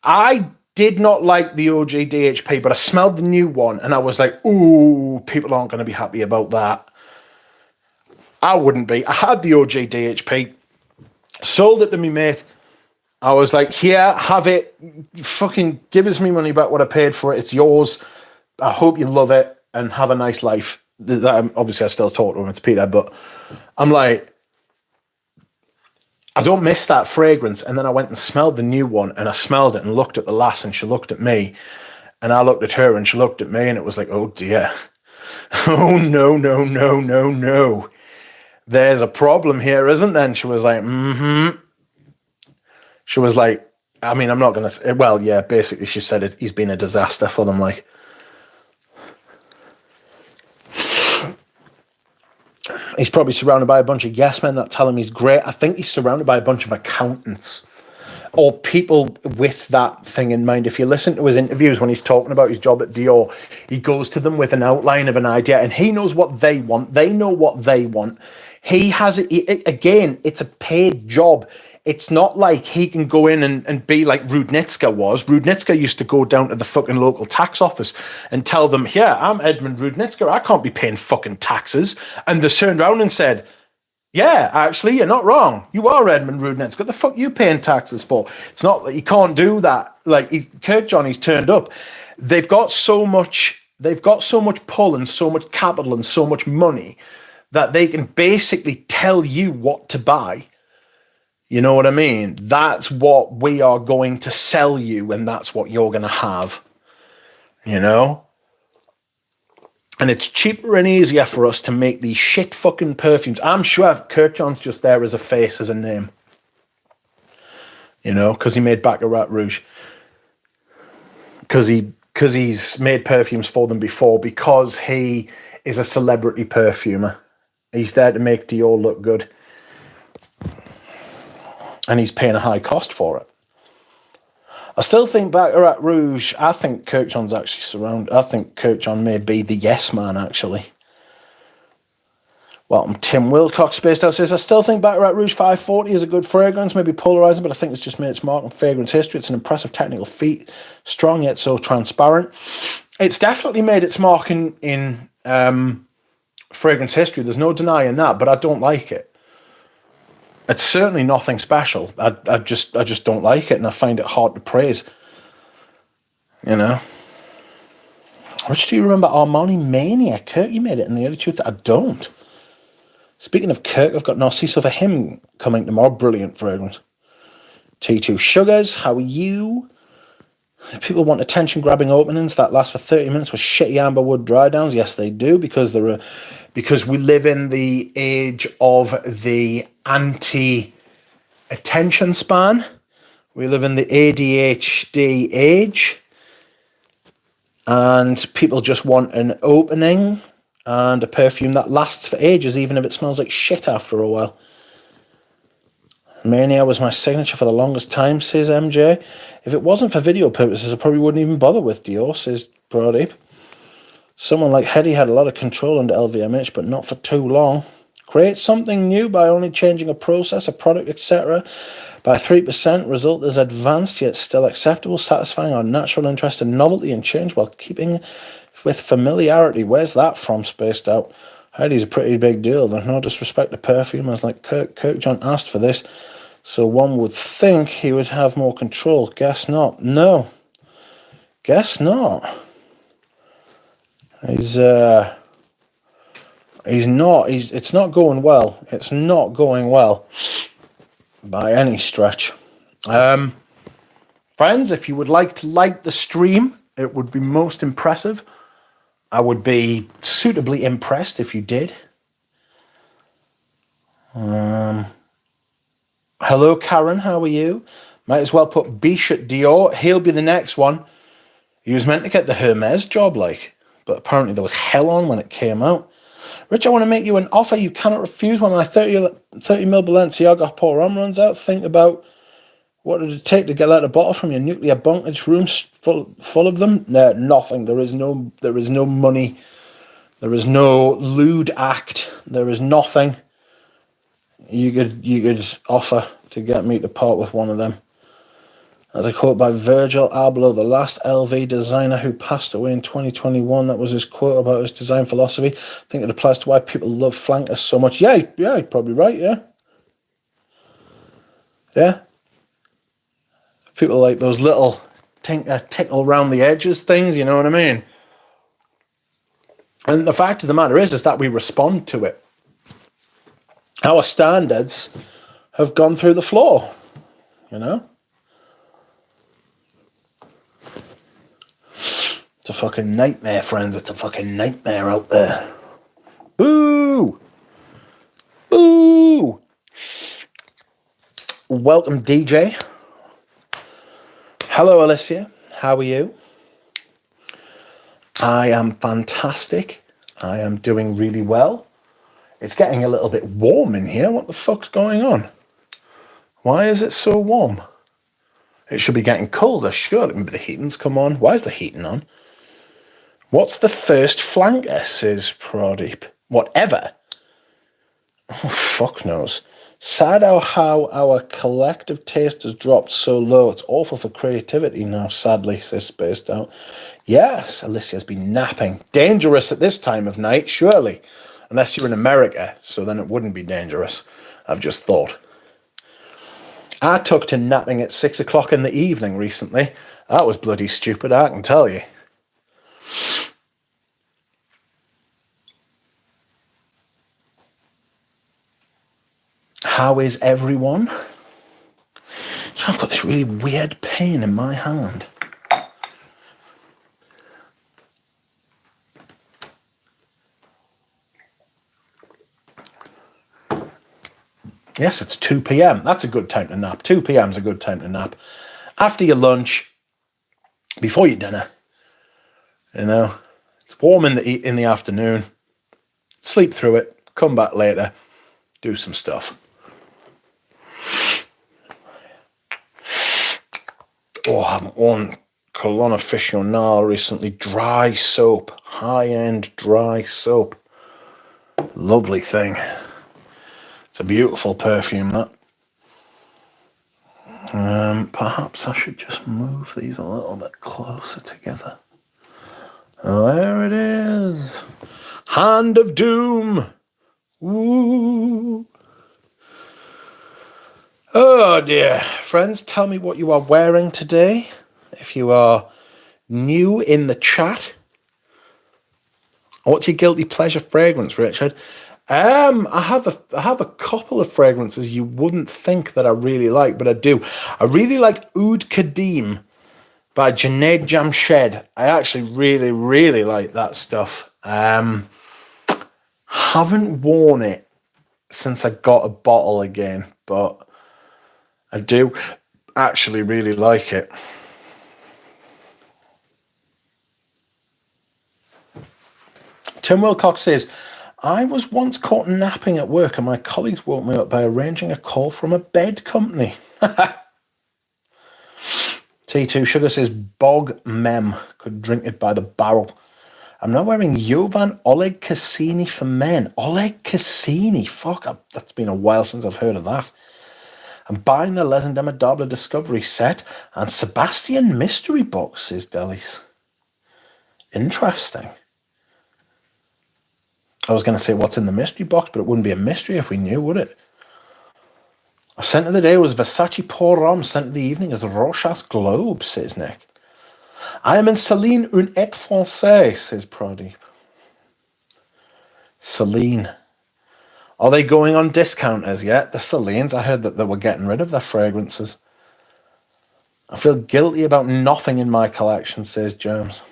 I did not like the OG DHP, but I smelled the new one, and I was like, ooh, people aren't going to be happy about that. I wouldn't be. I had the OG DHP, sold it to me mate. I was like, here, have it. Fucking give us me money back what I paid for it. It's yours. I hope you love it and have a nice life. Obviously, I still talk to him. It's Peter, but I'm like, I don't miss that fragrance. And then I went and smelled the new one, and I smelled it and looked at the lass, and she looked at me, and I looked at her, and she looked at me, and it was like, oh dear. Oh, no, no, no, no, no. There's a problem here, isn't there? And she was like, mm-hmm. She was like, I mean, I'm not going to say, well, yeah, basically she said he's been a disaster for them, like. He's probably surrounded by a bunch of yes men that tell him he's great. I think he's surrounded by a bunch of accountants or people with that thing in mind. If you listen to his interviews when he's talking about his job at Dior, he goes to them with an outline of an idea, and he knows what they want. They know what they want. He has it again, it's a paid job. It's not like he can go in and be like Rudnitska was. Rudnitska used to go down to the fucking local tax office and tell them, yeah, I'm Edmund Rudnitska, I can't be paying fucking taxes. And they turned around and said, yeah, actually, you're not wrong. You are Edmund Rudnitska. What the fuck are you paying taxes for? It's not like you can't do that. Like, Kirk Johnny's turned up. They've got so much pull and so much capital and so much money that they can basically tell you what to buy. You know what I mean? That's what we are going to sell you, and that's what you're going to have. You know? And it's cheaper and easier for us to make these shit fucking perfumes. I'm sure Kirkjohn's just there as a face, as a name. You know? Because he made Baccarat Rouge. Because he's made perfumes for them before. Because he is a celebrity perfumer. He's there to make Dior look good. And he's paying a high cost for it. I still think Baccarat Rouge, I think Kirkjohn's actually surrounded. I think Kirkjohn may be the yes man, actually. Well, Tim Wilcox Spaced Out says, I still think Baccarat Rouge 540 is a good fragrance, maybe polarizing, but I think it's just made its mark in fragrance history. It's an impressive technical feat, strong yet so transparent. It's definitely made its mark in fragrance history. There's no denying that, but I don't like it. It's certainly nothing special. I just don't like it, and I find it hard to praise. You know? Which do you remember? Armani Mania. Kirk, you made it in the early 2000s. I don't. Speaking of Kirk, I've got Narciso for him coming tomorrow. Brilliant fragrance. T2 Sugars, how are you? People want attention-grabbing openings that last for 30 minutes with shitty amberwood dry downs. Yes, they do, because we live in the age of the anti-attention span. We live in the ADHD age. And people just want an opening and a perfume that lasts for ages, even if it smells like shit after a while. Mania was my signature for the longest time, says MJ. If it wasn't for video purposes, I probably wouldn't even bother with Dior, says Brodeep. Someone like Hedy had a lot of control under LVMH, but not for too long. Create something new by only changing a process, a product, etc. by 3%. Result is advanced yet still acceptable, satisfying our natural interest in novelty and change while keeping with familiarity. Where's that from, spaced out? Heidi's a pretty big deal. There's no disrespect to perfumers like Kirkjohn asked for this, so one would think he would have more control. Guess not. No. Guess not. He's not. It's not going well. It's not going well by any stretch. Friends, if you would like to like the stream, it would be most impressive. I would be suitably impressed if you did. Hello, Karen. How are you? Might as well put Bish at Dior. He'll be the next one. He was meant to get the Hermes job, but apparently there was hell on when it came out. Rich, I want to make you an offer you cannot refuse when my 30 mil Balenciaga Paul Ram runs out. Think about what did it take to get out a bottle from your nuclear bunkage room full of them? No, nothing. There is no money. There is no lewd act. There is nothing you could offer to get me to part with one of them. As a quote by Virgil Abloh, the last LV designer who passed away in 2021, that was his quote about his design philosophy. I think it applies to why people love flankers so much. Yeah, you're probably right, yeah. Yeah. People like those little tickle around the edges things, you know what I mean? And the fact of the matter is that we respond to it. Our standards have gone through the floor, you know? It's a fucking nightmare, friends. It's a fucking nightmare out there. Boo! Boo! Welcome, DJ. Hello, Alicia. How are you? I am fantastic. I am doing really well. It's getting a little bit warm in here. What the fuck's going on? Why is it so warm? It should be getting colder, surely. The heating's come on. Why is the heating on? What's the first flanker, says Pradeep. Whatever. Oh, fuck knows. Sad how our collective taste has dropped so low. It's awful for creativity now, sadly, says Spaced Out. Yes, Alicia's been napping. Dangerous at this time of night, surely. Unless you're in America, so then it wouldn't be dangerous. I've just thought. I took to napping at 6 o'clock in the evening recently. That was bloody stupid, I can tell you. How is everyone? So I've got this really weird pain in my hand. Yes, it's 2 p.m. That's a good time to nap. 2 p.m. is a good time to nap. After your lunch, before your dinner, you know, it's warm in the afternoon. Sleep through it. Come back later. Do some stuff. Oh, I haven't worn Cologne Aficionado recently. Dry soap. High-end dry soap. Lovely thing. It's a beautiful perfume, that. Perhaps I should just move these a little bit closer together. There it is. Hand of Doom. Ooh. Oh dear. Friends, tell me what you are wearing today. If you are new in the chat. What's your guilty pleasure fragrance, Richard? I have a couple of fragrances you wouldn't think that I really like, but I do. I really like Oud Kadim by Junaid Jamshed. I actually really, really like that stuff. Haven't worn it since I got a bottle again, but I do actually really like it. Tim Wilcox says, I was once caught napping at work and my colleagues woke me up by arranging a call from a bed company. T2 Sugar says, Bog Mem, could drink it by the barrel. I'm now wearing Jovan Oleg Cassini for men. Oleg Cassini, fuck, that's been a while since I've heard of that. I'm buying the Les Indomitable Discovery set and Sebastian Mystery Box, says Delis. Interesting. I was going to say what's in the mystery box, but it wouldn't be a mystery if we knew, would it? A scent of the day was Versace Pour Homme. Scent of the evening is Rochas Globe, says Nick. I am in Celine un et français, says Pradeep. Celine. Are they going on discounters yet? The Celines, I heard that they were getting rid of their fragrances. I feel guilty about nothing in my collection, says James.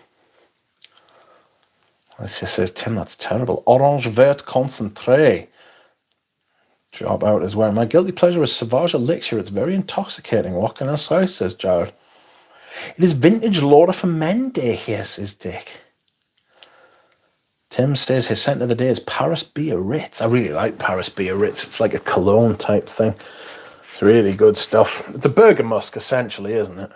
This just says, Tim, that's terrible. Orange Vert Concentré. Drop out as well. My guilty pleasure is Sauvage Elixir. It's very intoxicating. What can I say, says Jared. It is vintage Laura for Men Day here, says Dick. Tim says his scent of the day is Paris Biarritz. I really like Paris Biarritz. It's like a cologne type thing. It's really good stuff. It's a Berger musk, essentially, isn't it?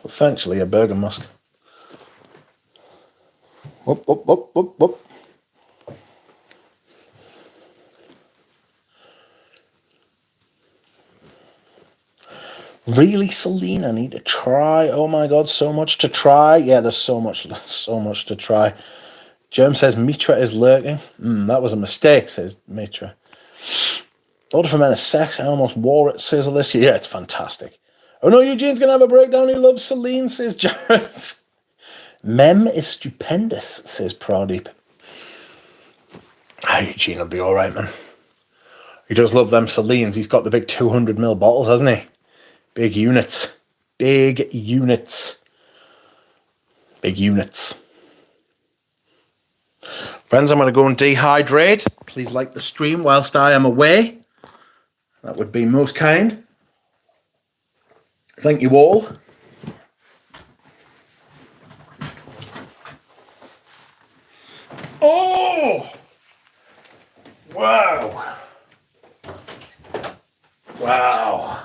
Essentially a Berger musk. Whoop, whoop, whoop, whoop, whoop. Really, Celine, I need to try. Oh my God, so much to try. Yeah, there's so much to try. Germ says Mitra is lurking. That was a mistake, says Mitra. Order for Men is sex. I almost wore it, says Alicia. Yeah, it's fantastic. Oh no, Eugene's going to have a breakdown. He loves Celine, says Jared. Mem is stupendous, says Pradeep. Eugene will be all right, man. He does love them Celines. He's got the big 200ml bottles, hasn't he? Big units. Big units. Big units. Friends, I'm going to go and dehydrate. Please like the stream whilst I am away. That would be most kind. Thank you all. Oh! Wow. Wow.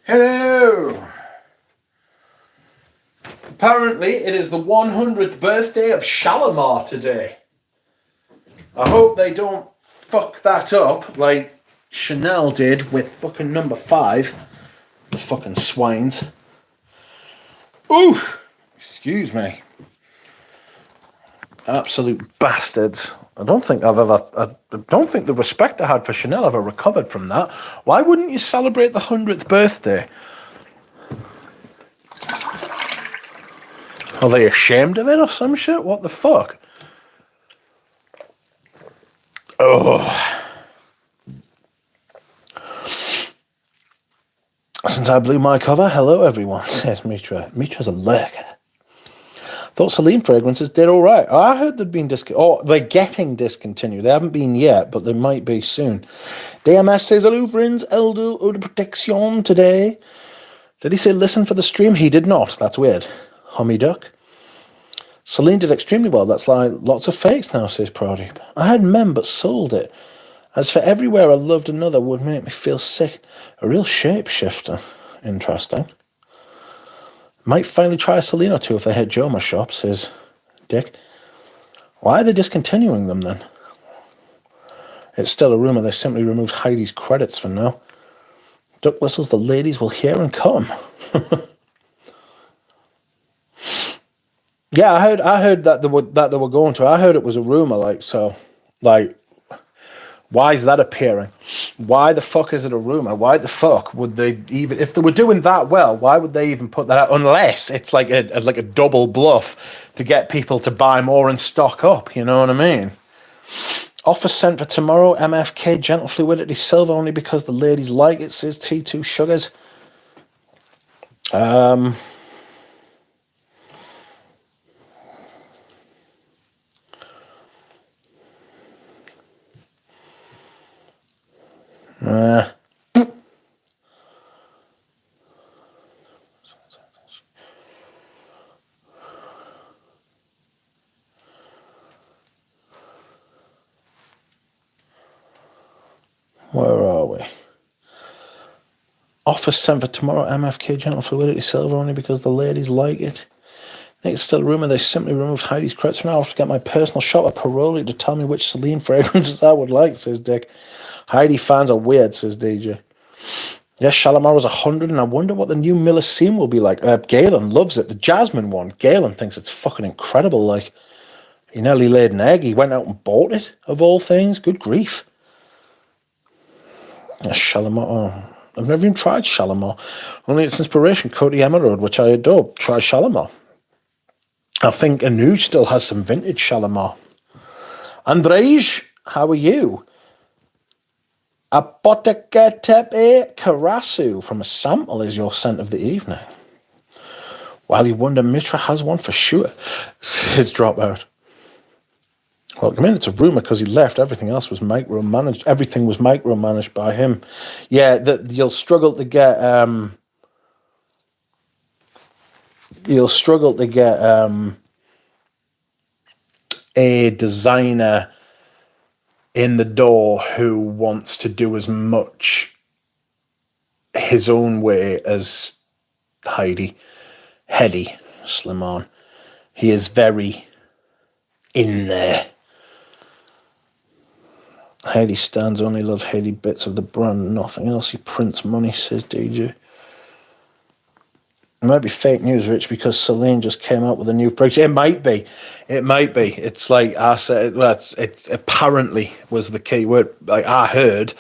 Hello. Apparently, it is the 100th birthday of Shalimar today. I hope they don't fuck that up like Chanel did with fucking number 5. The fucking swines. Ooh! Excuse me. Absolute bastards. I don't think the respect I had for Chanel ever recovered from that. Why wouldn't you celebrate the 100th birthday? Are they ashamed of it or some shit? What the fuck? Oh. Since I blew my cover, hello everyone, says Mitra. Mitra's a lurker. Thought Celine fragrances did all right. Oh, I heard they'd been they're getting discontinued. They haven't been yet, but they might be soon. DMS says, hello friends, Eldo Eau de Protection today. Did he say listen for the stream? He did not. That's weird. Hummy duck. Celine did extremely well. That's like lots of fakes now, says Pradeep. I had men but sold it. As for everywhere I loved another would make me feel sick. A real shapeshifter. Interesting. Might finally try a Celine or two if they hit Joma shop, says Dick. Why are they discontinuing them then? It's still a rumour they simply removed Heidi's credits for now. Duck whistles the ladies will hear and come. Yeah, I heard that they were going to. I heard it was a rumour, why is that appearing? Why the fuck is it a rumour? Why the fuck would they even, if they were doing that well, why would they even put that out? Unless it's like a double bluff to get people to buy more and stock up, you know what I mean? Offer sent for tomorrow, MFK, gentle fluidity, silver only because the ladies like it, says T2 Sugars. Where are we? Offer sent for tomorrow, MFK, gentle fluidity, silver only because the ladies like it. It's still a rumour they simply removed Heidi's credits from now. I have to get my personal shop at Paroli to tell me which Celine fragrances I would like, says Dick. Heidi fans are weird, says DJ. Yes, Shalimar was 100, and I wonder what the new Millesime will be like. Galen loves it. The Jasmine one. Galen thinks it's fucking incredible. Like, he nearly laid an egg. He went out and bought it, of all things. Good grief. Yes, Shalimar. Oh, I've never even tried Shalimar. Only its inspiration, Coty Emerald, which I adore. Try Shalimar. I think Anuj still has some vintage Shalimar. Andrej, how are you? Apoteketepe Karasu from a sample is your scent of the evening. While you wonder, Mitra has one for sure. His dropout. Well, I mean, it's a rumour because he left. Everything else was micromanaged. Everything was micromanaged by him. Yeah, you'll struggle to get. A designer in the door who wants to do as much his own way as Hedy Slimane. He is very in there. Hedy stands only love Hedy bits of the brand, nothing else. He prints money, says DJ. It might be fake news, Rich, because Celine just came out with a new fragrance. It might be. It's like I said. Well, it apparently was the key word. Like I heard,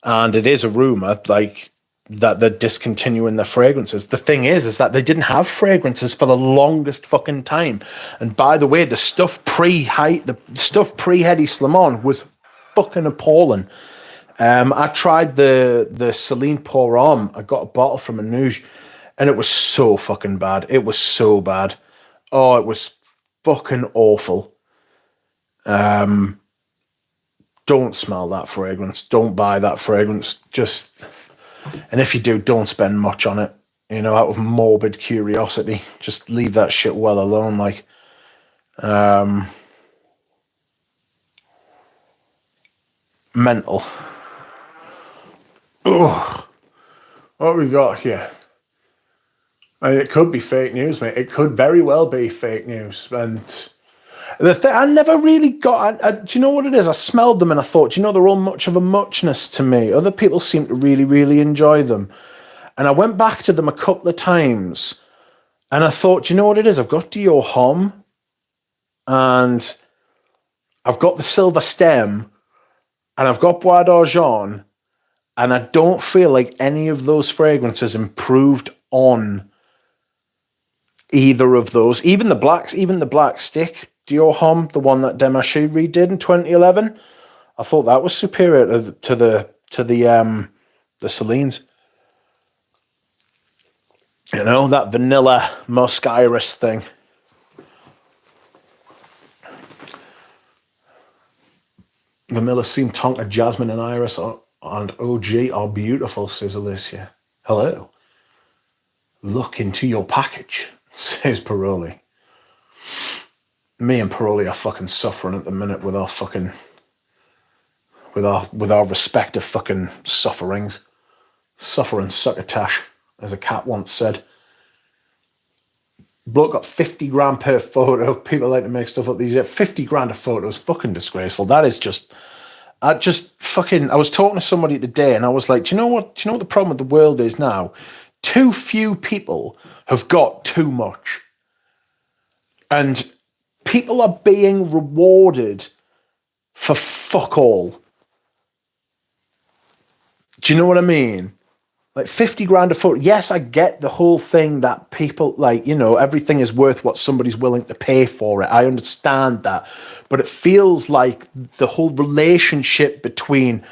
and it is a rumor. Like that they're discontinuing their fragrances. The thing is that they didn't have fragrances for the longest fucking time. And by the way, the stuff pre-Hedy Slimane was fucking appalling. I tried the Celine Pour Homme. I got a bottle from Anuj. And it was so fucking bad. It was so bad. Oh, it was fucking awful. Don't smell that fragrance. Don't buy that fragrance. And if you do, don't spend much on it. You know, out of morbid curiosity. Just leave that shit well alone. Like, mental. Ugh. What we got here? I mean, it could be fake news, mate. It could very well be fake news. And the thing, I never really got... do you know what it is? I smelled them and I thought, do you know, they're all much of a muchness to me. Other people seem to really, really enjoy them. And I went back to them a couple of times and I thought, do you know what it is? I've got Dior Homme and I've got the Silver Stem and I've got Bois d'Argent, and I don't feel like any of those fragrances improved on either of those. Even the black stick Dior Homme, the one that Demaché redid in 2011, I thought that was superior to the Celine's. You know, that vanilla musk iris thing. Vanilla Seam Tonka, Jasmine and Iris and OG are beautiful, says Alicia. Hello. Look into your package, says Paroli. Me and Paroli are fucking suffering at the minute with our fucking... with our respective fucking sufferings. Suffering succotash, as a cat once said. Bloke got 50 grand per photo. People like to make stuff up these days. 50 grand a photo is fucking disgraceful. That is just... I was talking to somebody today and I was like, do you know what the problem with the world is now? Too few people have got too much. And people are being rewarded for fuck all. Do you know what I mean? Like 50 grand a photo. Yes, I get the whole thing that people, like, you know, everything is worth what somebody's willing to pay for it. I understand that. But it feels like the whole relationship between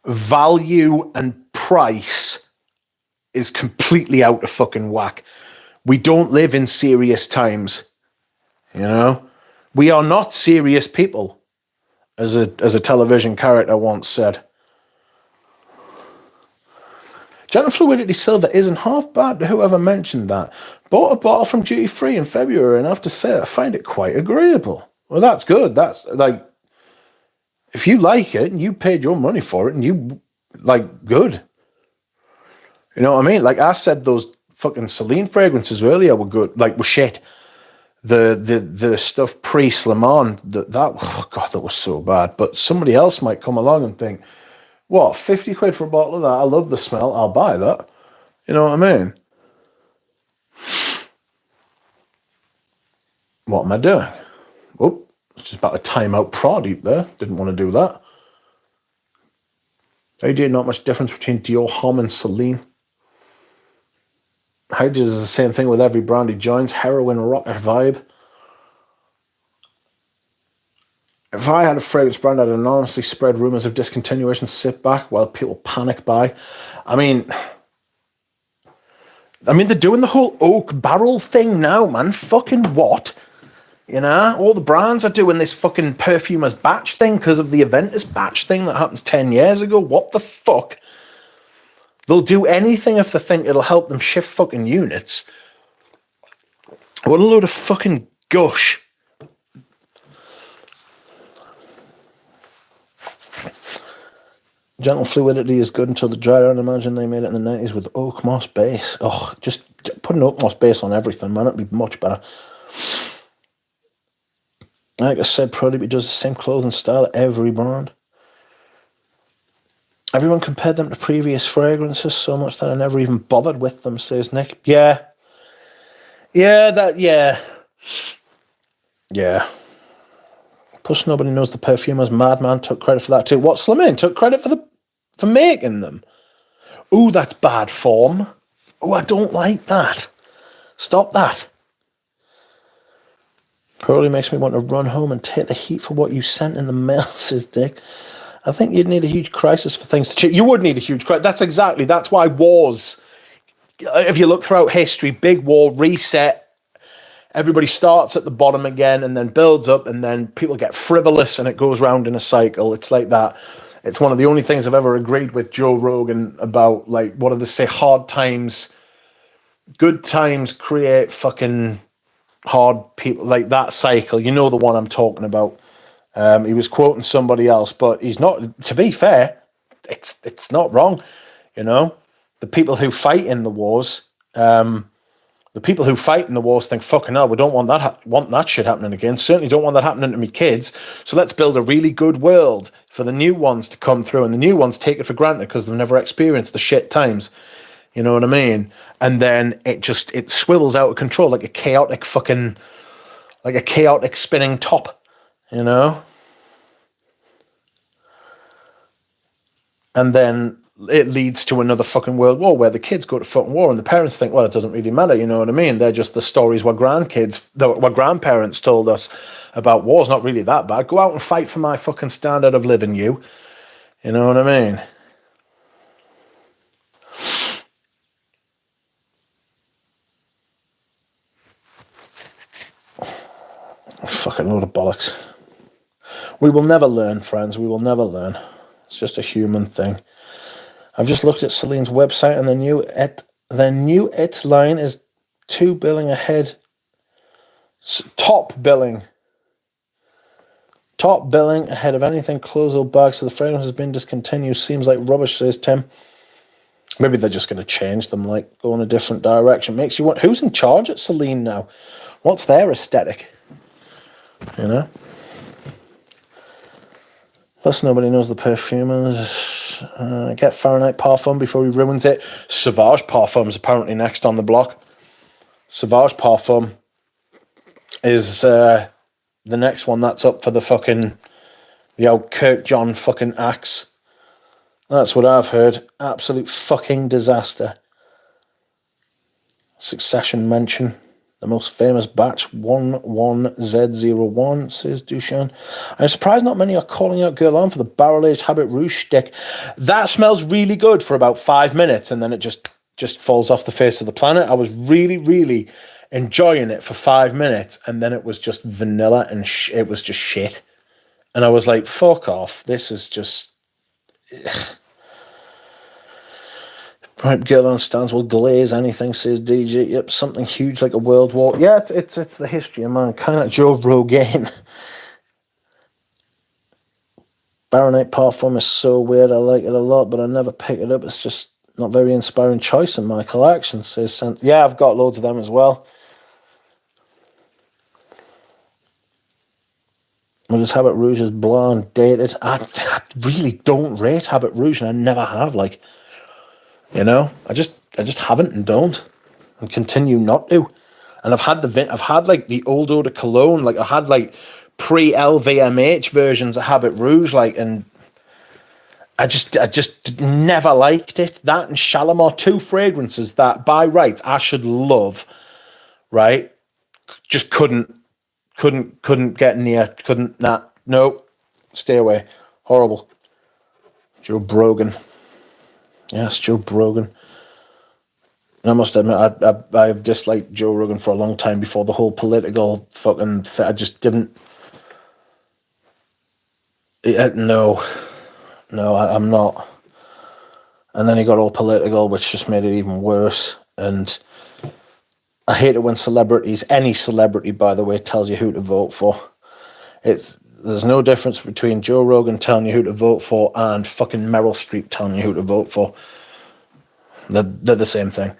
value and price is completely out of fucking whack. We don't live in serious times. You know? We are not serious people, as a television character once said. Gentle Fluidity Silver isn't half bad, whoever mentioned that. Bought a bottle from Duty Free in February, and I have to say, I find it quite agreeable. Well, that's good. That's, like, if you like it, and you paid your money for it, and you, like, good. You know what I mean? Like, I said those fucking Celine fragrances earlier were good, like, were shit. The stuff pre-Slimane, oh God, that was so bad. But somebody else might come along and think, what, 50 quid for a bottle of that? I love the smell. I'll buy that. You know what I mean? What am I doing? Oh, it's just about a timeout prod eat there. Didn't want to do that. AJ, not much difference between Dior Homme and Celine. Heidi does the same thing with every brand he joins. Heroin rocket vibe. If I had a fragrance brand, I'd anonymously spread rumors of discontinuation, sit back while people panic buy. I mean, they're doing the whole oak barrel thing now, man. Fucking what? You know, all the brands are doing this fucking perfumer's batch thing because of the Aventus batch thing that happens 10 years ago. What the fuck? They'll do anything if they think it'll help them shift fucking units. What a load of fucking gush. Gentle Fluidity is good until the dried out. Imagine they made it in the 90s with oak moss base. Oh, just put an oak moss base on everything, man. It'd be much better. Like I said, Prodigy does the same clothing style at every brand. Everyone compared them to previous fragrances so much that I never even bothered with them, says Nick. Yeah. Yeah. Plus, nobody knows the perfumers. Madman took credit for that too. What, Slimane took credit for making them? Ooh, that's bad form. Ooh, I don't like that. Stop that. Probably makes me want to run home and take the heat for what you sent in the mail, says Dick. I think you'd need a huge crisis for things to change. You would need a huge crisis. That's why wars, if you look throughout history, big war, reset, everybody starts at the bottom again and then builds up and then people get frivolous and it goes round in a cycle. It's like that. It's one of the only things I've ever agreed with Joe Rogan about, like, what do they say? Hard times, good times create fucking hard people, like that cycle. You know the one I'm talking about. He was quoting somebody else, but he's not, to be fair, it's not wrong, you know? the people who fight in the wars, think, fucking hell, we don't want that shit happening again. Certainly don't want that happening to me kids. So let's build a really good world for the new ones to come through, and the new ones take it for granted because they've never experienced the shit times. You know what I mean? And then it swivels out of control like a chaotic spinning top, you know? And then it leads to another fucking world war where the kids go to fucking war and the parents think, well, it doesn't really matter, you know what I mean? They're just the stories what grandparents told us about war's not really that bad. Go out and fight for my fucking standard of living, you. You know what I mean? Fucking load of bollocks. We will never learn, friends. We will never learn. It's just a human thing. I've just looked at Celine's website, and the new it line is 2 billing ahead. Top billing ahead of anything closed bags. So the fragrance has been discontinued. Seems like rubbish, says Tim. Maybe they're just going to change them, like go in a different direction. Makes you want, who's in charge at Celine now? What's their aesthetic? You know? Plus, nobody knows the perfumers. Get Fahrenheit Parfum before he ruins it. Sauvage Parfum is apparently next on the block. Sauvage Parfum is the next one that's up for the old Kirk John fucking axe. That's what I've heard. Absolute fucking disaster. Succession mention. The most famous batch, 11Z01, says Dushan. I'm surprised not many are calling out Guerlain for the barrel-aged Habit Rouge shtick. That smells really good for about 5 minutes, and then it just falls off the face of the planet. I was really, really enjoying it for 5 minutes, and then it was just vanilla, and it was just shit. And I was like, fuck off. This is just... Right, Guerlain stands will glaze anything, says DJ. Yep, something huge like a world war. Yeah, it's the history of mankind. Joe Rogan. Baronite Parfum is so weird. I like it a lot, but I never pick it up. It's just not very inspiring choice in my collection, says Sant. Yeah, I've got loads of them as well. Because Habit Rouge is blonde, dated. I really don't rate Habit Rouge, and I never have, like... You know, I just haven't and don't, and continue not to. And I've had like the old eau de cologne, like I had like pre-LVMH versions of Habit Rouge, like, and I just never liked it. That and Shalimar, 2 fragrances that by right I should love, right? Just couldn't get near, no, stay away, horrible. Joe Brogan. Yes, Joe Rogan. And I must admit, I've disliked Joe Rogan for a long time before the whole political fucking thing. I just didn't... No, I'm not. And then he got all political, which just made it even worse. And I hate it when celebrities, any celebrity, by the way, tells you who to vote for. There's no difference between Joe Rogan telling you who to vote for and fucking Meryl Streep telling you who to vote for. They're the same thing.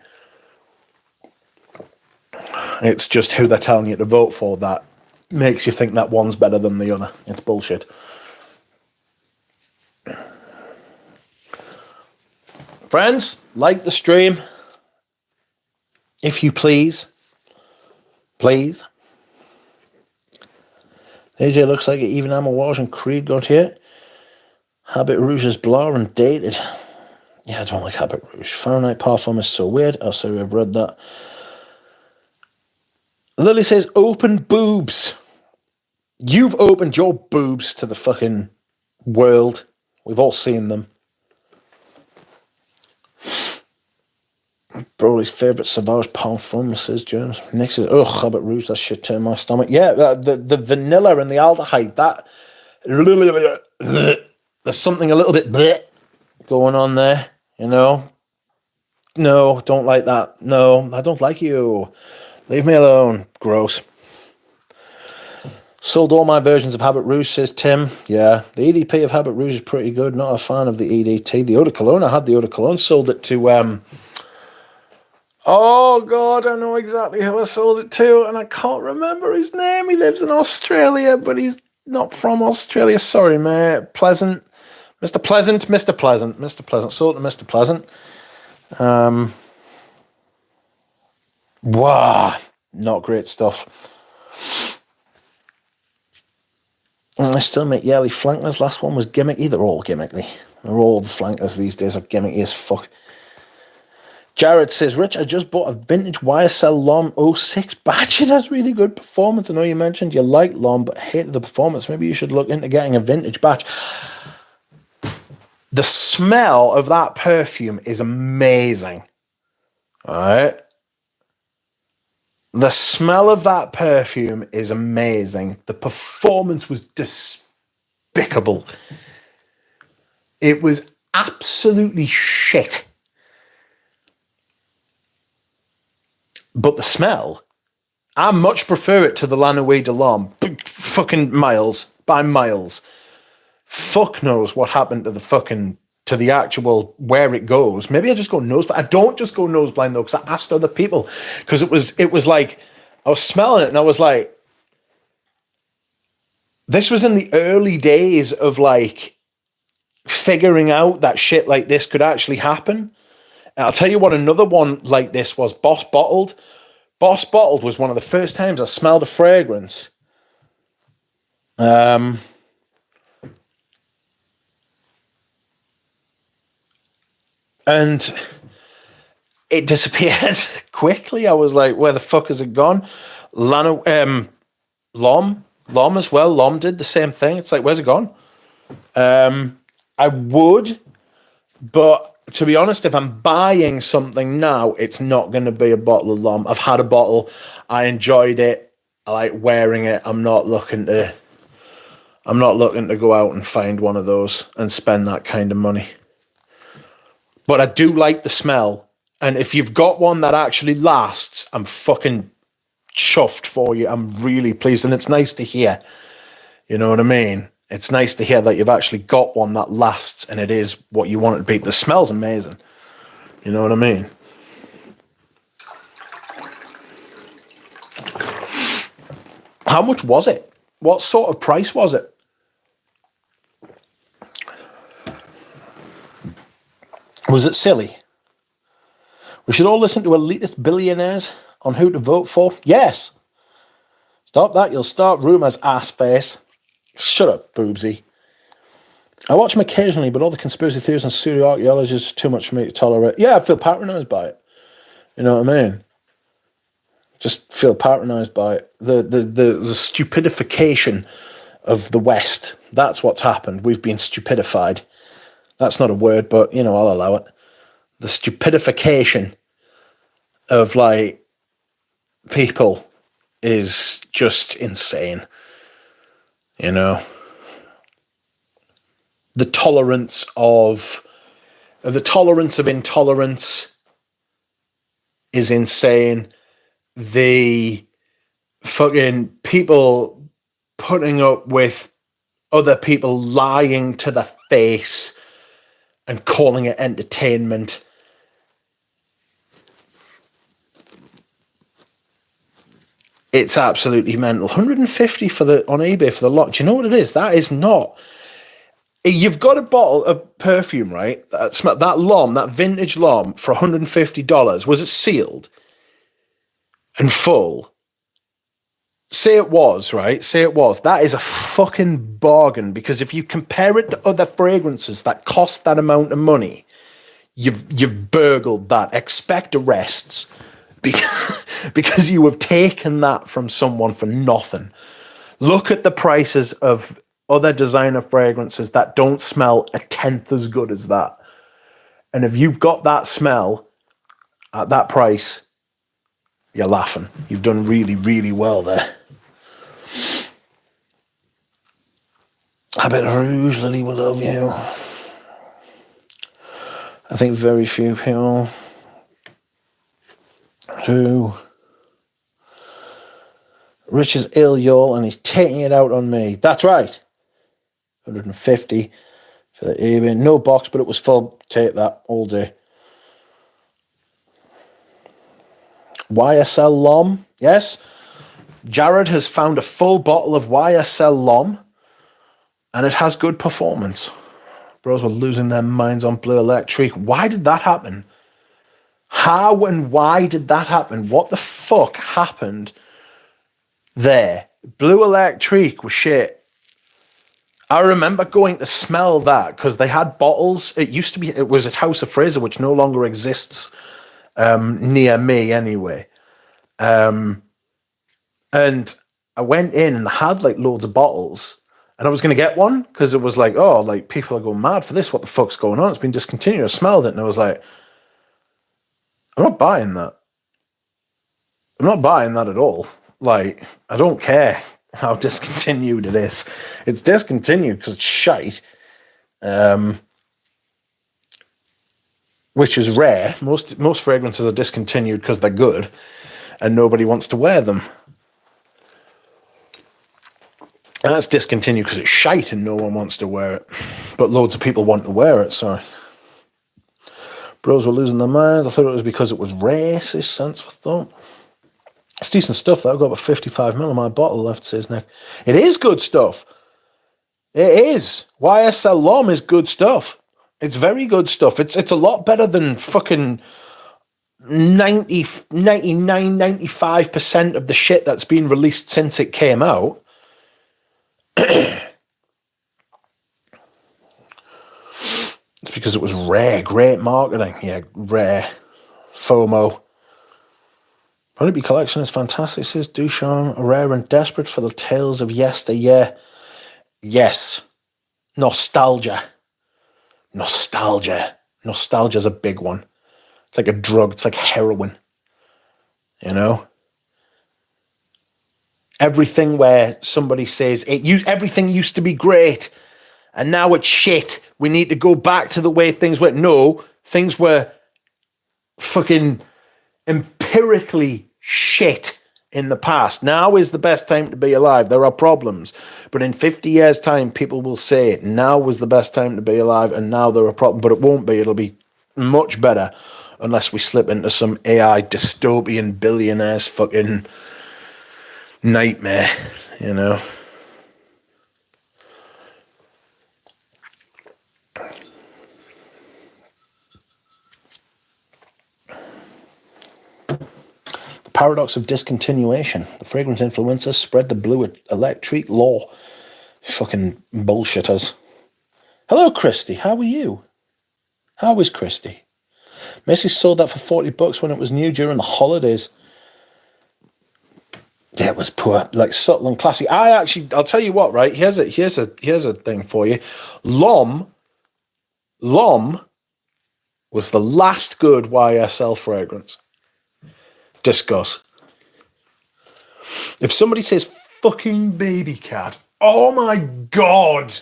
It's just who they're telling you to vote for that makes you think that one's better than the other. It's bullshit. Friends, like the stream. If you please. Please. AJ looks like it. Even Amouage and Creed got here. Habit Rouge is blah and dated. Yeah, I don't like Habit Rouge. Fahrenheit Parfum is so weird. Oh, sorry, I've read that. Lily says, open boobs. You've opened your boobs to the fucking world. We've all seen them. Broly's favourite Sauvage Parfum, says James. Nick says, ugh, Habit Rouge, that shit turned my stomach. Yeah, the vanilla and the aldehyde, that... There's something a little bit going on there, you know? No, don't like that. No, I don't like you. Leave me alone. Gross. Sold all my versions of Habit Rouge, says Tim. Yeah, the EDP of Habit Rouge is pretty good. Not a fan of the EDT. The Eau de Cologne, I had the Eau de Cologne. Sold it to... oh, God, I know exactly who I sold it to, and I can't remember his name. He lives in Australia, but he's not from Australia. Sorry, mate. Pleasant. Mr. Pleasant, Mr. Pleasant, Mr. Pleasant. Sold to Mr. Pleasant. Wow, not great stuff. I still make yearly flankers. Last one was gimmicky. They're all gimmicky. They're all the flankers these days are gimmicky as fuck. Jared says, Rich, I just bought a vintage YSL Lom 06 batch. It has really good performance. I know you mentioned you like Lom, but hated the performance. Maybe you should look into getting a vintage batch. The smell of that perfume is amazing. All right? The smell of that perfume is amazing. The performance was despicable. It was absolutely shit. But the smell, I much prefer it to the La Nuit de l'Homme. Fucking miles, by miles. Fuck knows what happened to the actual where it goes. Maybe I just go nose blind. I don't just go nose blind though, because I asked other people. Because it was like, I was smelling it and I was like, this was in the early days of like figuring out that shit like this could actually happen. And I'll tell you what another one like this was, Boss Bottled. Boss Bottled was one of the first times I smelled a fragrance. And it disappeared quickly. I was like, where the fuck has it gone? Lom as well. Lom did the same thing. It's like, where's it gone? I would, but to be honest, if I'm buying something now, it's not going to be a bottle of Lom. I've had a bottle. I enjoyed it. I like wearing it. I'm not looking to go out and find one of those and spend that kind of money. But I do like the smell. And if you've got one that actually lasts, I'm fucking chuffed for you. I'm really pleased. And it's nice to hear. You know what I mean? It's nice to hear that you've actually got one that lasts and it is what you want it to be. The smell's amazing. You know what I mean? How much was it? What sort of price was it? Was it silly? We should all listen to elitist billionaires on who to vote for. Yes. Stop that. You'll start rumours, ass face. Shut up, boobsy. I watch them occasionally, but all the conspiracy theories and pseudo archaeologists are too much for me to tolerate. Yeah, I feel patronised by it. You know what I mean? Just feel patronised by it. The stupidification of the West. That's what's happened. We've been stupidified. That's not a word, but, you know, I'll allow it. The stupidification of, like, people is just insane. You know? The tolerance of intolerance is insane. The fucking people putting up with other people lying to the face and calling it entertainment. It's absolutely mental. 150 on eBay for the lot. Do you know what it is? That is not. You've got a bottle of perfume, right? That Lom, that vintage Lom, for $150. Was it sealed and full? Say it was, right? Say it was. That is a fucking bargain, because if you compare it to other fragrances that cost that amount of money, you've burgled that. Expect arrests because you have taken that from someone for nothing. Look at the prices of other designer fragrances that don't smell a tenth as good as that. And if you've got that smell at that price, you're laughing. You've done really, really well there. Habit Rouge, Lily will love you. I think very few people do. Rich is ill, y'all, and he's taking it out on me. That's right. 150 for the eBay. No box, but it was full. Take that all day. YSL Lom. Yes. Jared has found a full bottle of YSL Lom, and it has good performance. Bros were losing their minds on Blue Electric. Why did that happen? How and why did that happen? What the fuck happened there? Blue Electric was shit. I remember going to smell that because they had bottles. It was at House of Fraser, which no longer exists near me anyway. And I went in and they had like loads of bottles, and I was going to get one because it was like, oh, like people are going mad for this. What the fuck's going on? It's been discontinued. I smelled it and I was like, I'm not buying that. I'm not buying that at all. Like, I don't care how discontinued it is. It's discontinued because it's shite. Which is rare. Most fragrances are discontinued because they're good and nobody wants to wear them. And that's discontinued because it's shite and no one wants to wear it. But loads of people want to wear it, sorry. Bros were losing their minds. I thought it was because it was racist, sense for thought. It's decent stuff, though. I've got about 55ml of my bottle left, says Nick. It is good stuff. It is. YSL Lom is good stuff. It's very good stuff. It's a lot better than fucking 95% of the shit that's been released since it came out. It's because it was rare. Great marketing. Yeah, rare. FOMO. Runneby collection is fantastic, says Duchamp. Rare and desperate for the tales of yesteryear. Yes. Nostalgia. Nostalgia's a big one. It's like a drug. It's like heroin. You know? Everything where somebody says, everything used to be great, and now it's shit. We need to go back to the way things were. No, things were fucking empirically shit in the past. Now is the best time to be alive. There are problems. But in 50 years' time, people will say now was the best time to be alive, and now there are problems. But it won't be. It'll be much better unless we slip into some AI dystopian billionaires fucking nightmare, you know. Paradox of discontinuation. The fragrance influencers spread the blue electric law. Fucking bullshitters. Hello, Christy. How are you? How is Christy? Macy sold that for $40 when it was new during the holidays. Yeah, it was poor, like subtle and classy. I'll tell you what, right? Here's a thing for you. Lom was the last good YSL fragrance. Discuss. If somebody says fucking baby cat, oh my God,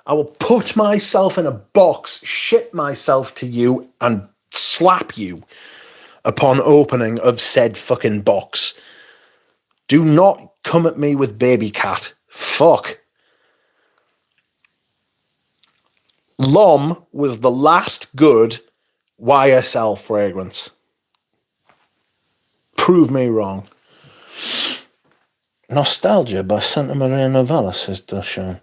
I will put myself in a box, shit myself to you, and slap you upon opening of said fucking box. Do not come at me with baby cat. Fuck. Lom was the last good YSL fragrance. Prove me wrong. Nostalgia by Santa Maria Novella, says Duchamp.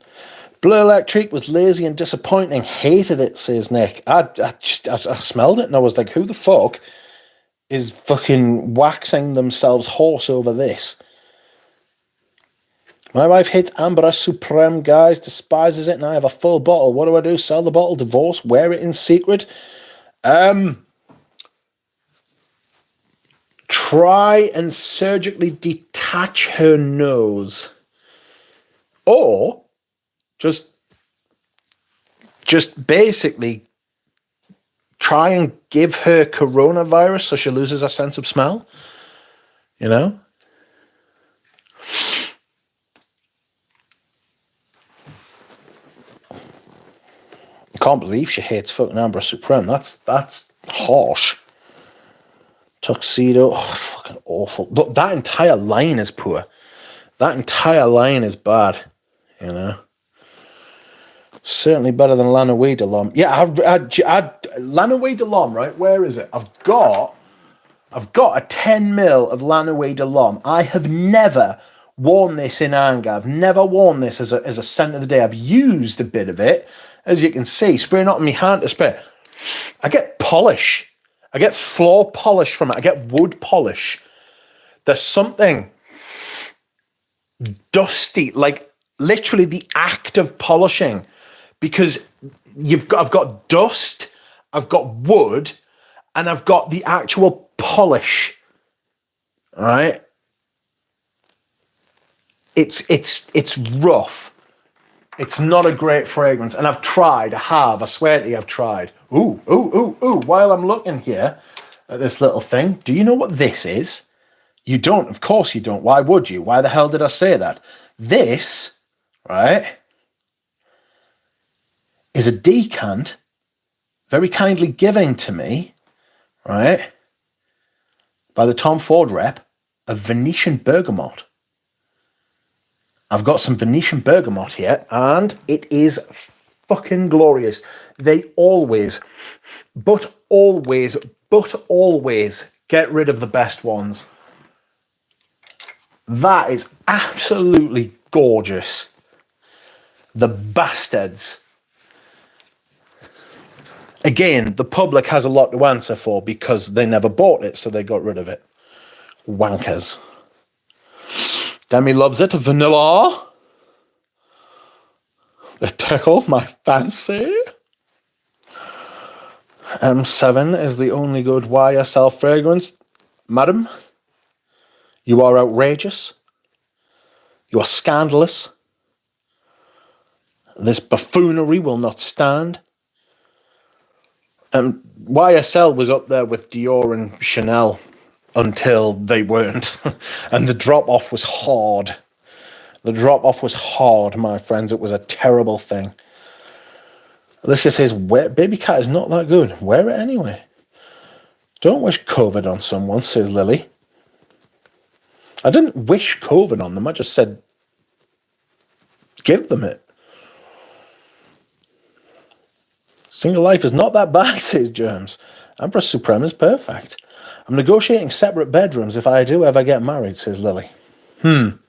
Blue Electric was lazy and disappointing. Hated it, says Nick. I smelled it and I was like, who the fuck is fucking waxing themselves hoarse over this? My wife hates Amber Supreme, guys, despises it, and I have a full bottle. What do I do? Sell the bottle, divorce, wear it in secret? Try and surgically detach her nose. Or just basically try and give her coronavirus so she loses her sense of smell. You know? I can't believe she hates fucking Amber Supreme. That's harsh. Tuxedo, oh, fucking awful. Look, that entire line is poor. That entire line is bad, you know. Certainly better than Lanawee de L'Homme. Yeah, Lanawee de L'Homme, right? Where is it? I've got a 10 mil of Lanawee de L'Homme. I have never worn this in anger. I've never worn this as a scent of the day. I've used a bit of it, as you can see, spraying out on my hand to spray. I get polish. I get floor polish from it. I get wood polish. There's something dusty, like literally the act of polishing, because I've got dust, I've got wood, and I've got the actual polish. All right. It's rough. It's not a great fragrance, and I've tried. I swear to you, I've tried. Ooh. While I'm looking here at this little thing, do you know what this is? You don't. Of course you don't. Why would you? Why the hell did I say that? This, right, is a decant, very kindly given to me, right, by the Tom Ford rep, of Venetian bergamot. I've got some Venetian bergamot here, and it is fucking glorious. They always get rid of the best ones. That is absolutely gorgeous. The bastards. Again, the public has a lot to answer for because they never bought it, so they got rid of it. Wankers. Demi loves it. Vanilla. It tickled my fancy. M7 is the only good YSL fragrance. Madam, you are outrageous. You are scandalous. This buffoonery will not stand. YSL was up there with Dior and Chanel until they weren't. And the drop-off was hard. The drop-off was hard, my friends. It was a terrible thing. Alicia says, Baby Cat is not that good. Wear it anyway. Don't wish COVID on someone, says Lily. I didn't wish COVID on them. I just said, give them it. Single life is not that bad, says Germs. Empress Supreme is perfect. I'm negotiating separate bedrooms if I do ever get married, says Lily. There's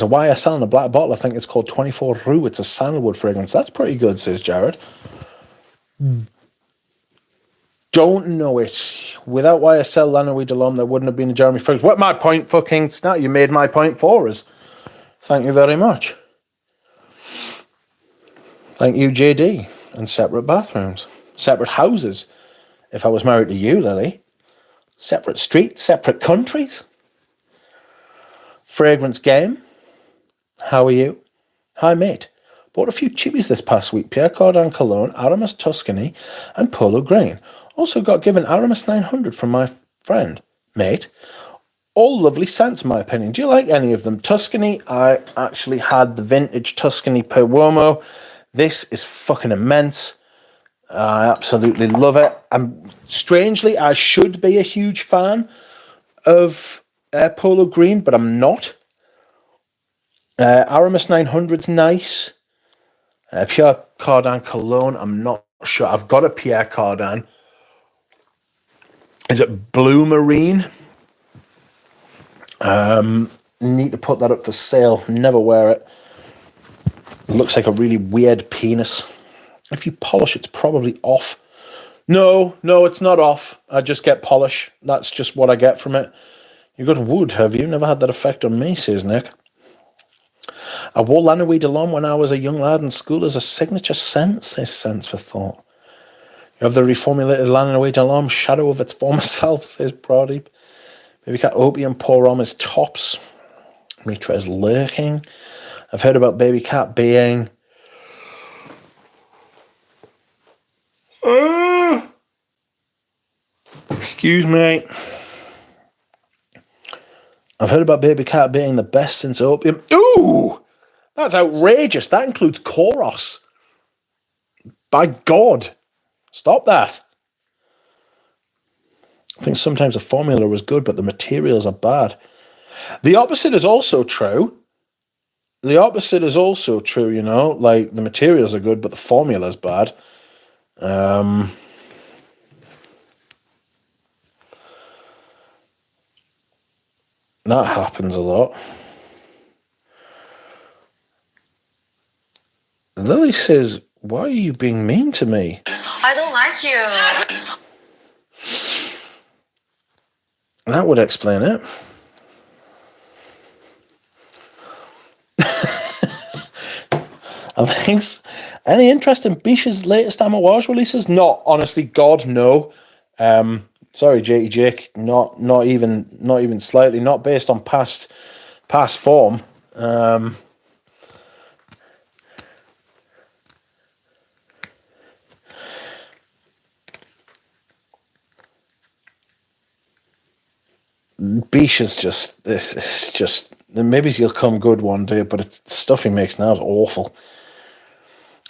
a YSL in a black bottle. I think it's called 24 Rue. It's a sandalwood fragrance. That's pretty good, says Jared. Don't know it. Without YSL Lanawee de L'Homme, there wouldn't have been a Jeremy Fragrance. What my point fucking snap? You made my point for us. Thank you very much. Thank you, JD. And separate bathrooms. Separate houses. If I was married to you, Lily. Separate streets, separate countries. Fragrance game. How are you? Hi, mate. Bought a few chippies this past week. Pierre Cardin Cologne, Aramis Tuscany, and Polo Green. Also got given Aramis 900 from my friend, mate. All lovely scents, in my opinion. Do you like any of them? Tuscany, I actually had the vintage Tuscany per Uomo. This is fucking immense. I absolutely love it. Strangely, I should be a huge fan of Polo Green, but I'm not. Aramis 900's nice. Pierre Cardin Cologne, I'm not sure. I've got a Pierre Cardin. Is it Blue Marine? Need to put that up for sale. Never wear it. It looks like a really weird penis. If you polish, it's probably off. No, it's not off. I just get polish. That's just what I get from it. You got wood, have you? Never had that effect on me, says Nick. I wore Lanawee de L'Homme when I was a young lad in school as a signature scent, says Sense for Thought. You have the reformulated Lanawee de L'Homme, shadow of its former self, says Pradeep. Baby Cat Opium, pour on his tops. Mitra is lurking. I've heard about Baby Cat being... Excuse me. I've heard about Baby Cat being the best since Opium. Ooh! That's outrageous. That includes Koros. By God. Stop that. I think sometimes the formula was good, but the materials are bad. The opposite is also true. The opposite is also true, you know, like the materials are good, but the formula's bad. That happens a lot. Lily says, why are you being mean to me? I don't like you. That would explain it. And thanks. Any interest in Bish's latest Amouage releases? Not, honestly, God, no. Sorry, JT Jake, not even slightly, not based on past form. Bish is just this. It's just maybe he'll come good one day, but the stuff he makes now is awful.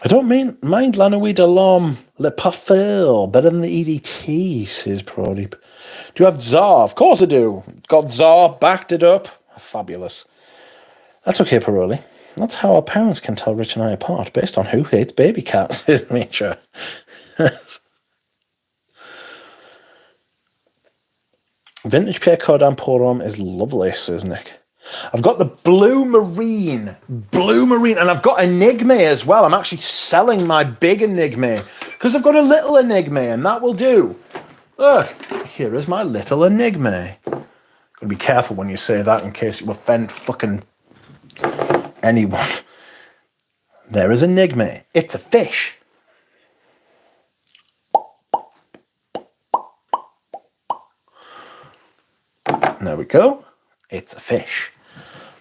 I don't mind Lanouille de l'Homme, Le Parfum, better than the EDT, says Prodeep. Do you have Tsar? Of course I do. Got Tsar, backed it up. Fabulous. That's okay, Paroli. That's how our parents can tell Rich and I apart, based on who hates baby cats, says Mitra. Vintage Pierre Cardin Pour Homme is lovely, says Nick. I've got the Blue Marine, and I've got Enigme as well. I'm actually selling my big Enigme because I've got a little Enigme, and that will do. Look, here is my little Enigme. Gotta be careful when you say that in case you offend fucking anyone. There is Enigme. It's a fish. There we go. It's a fish.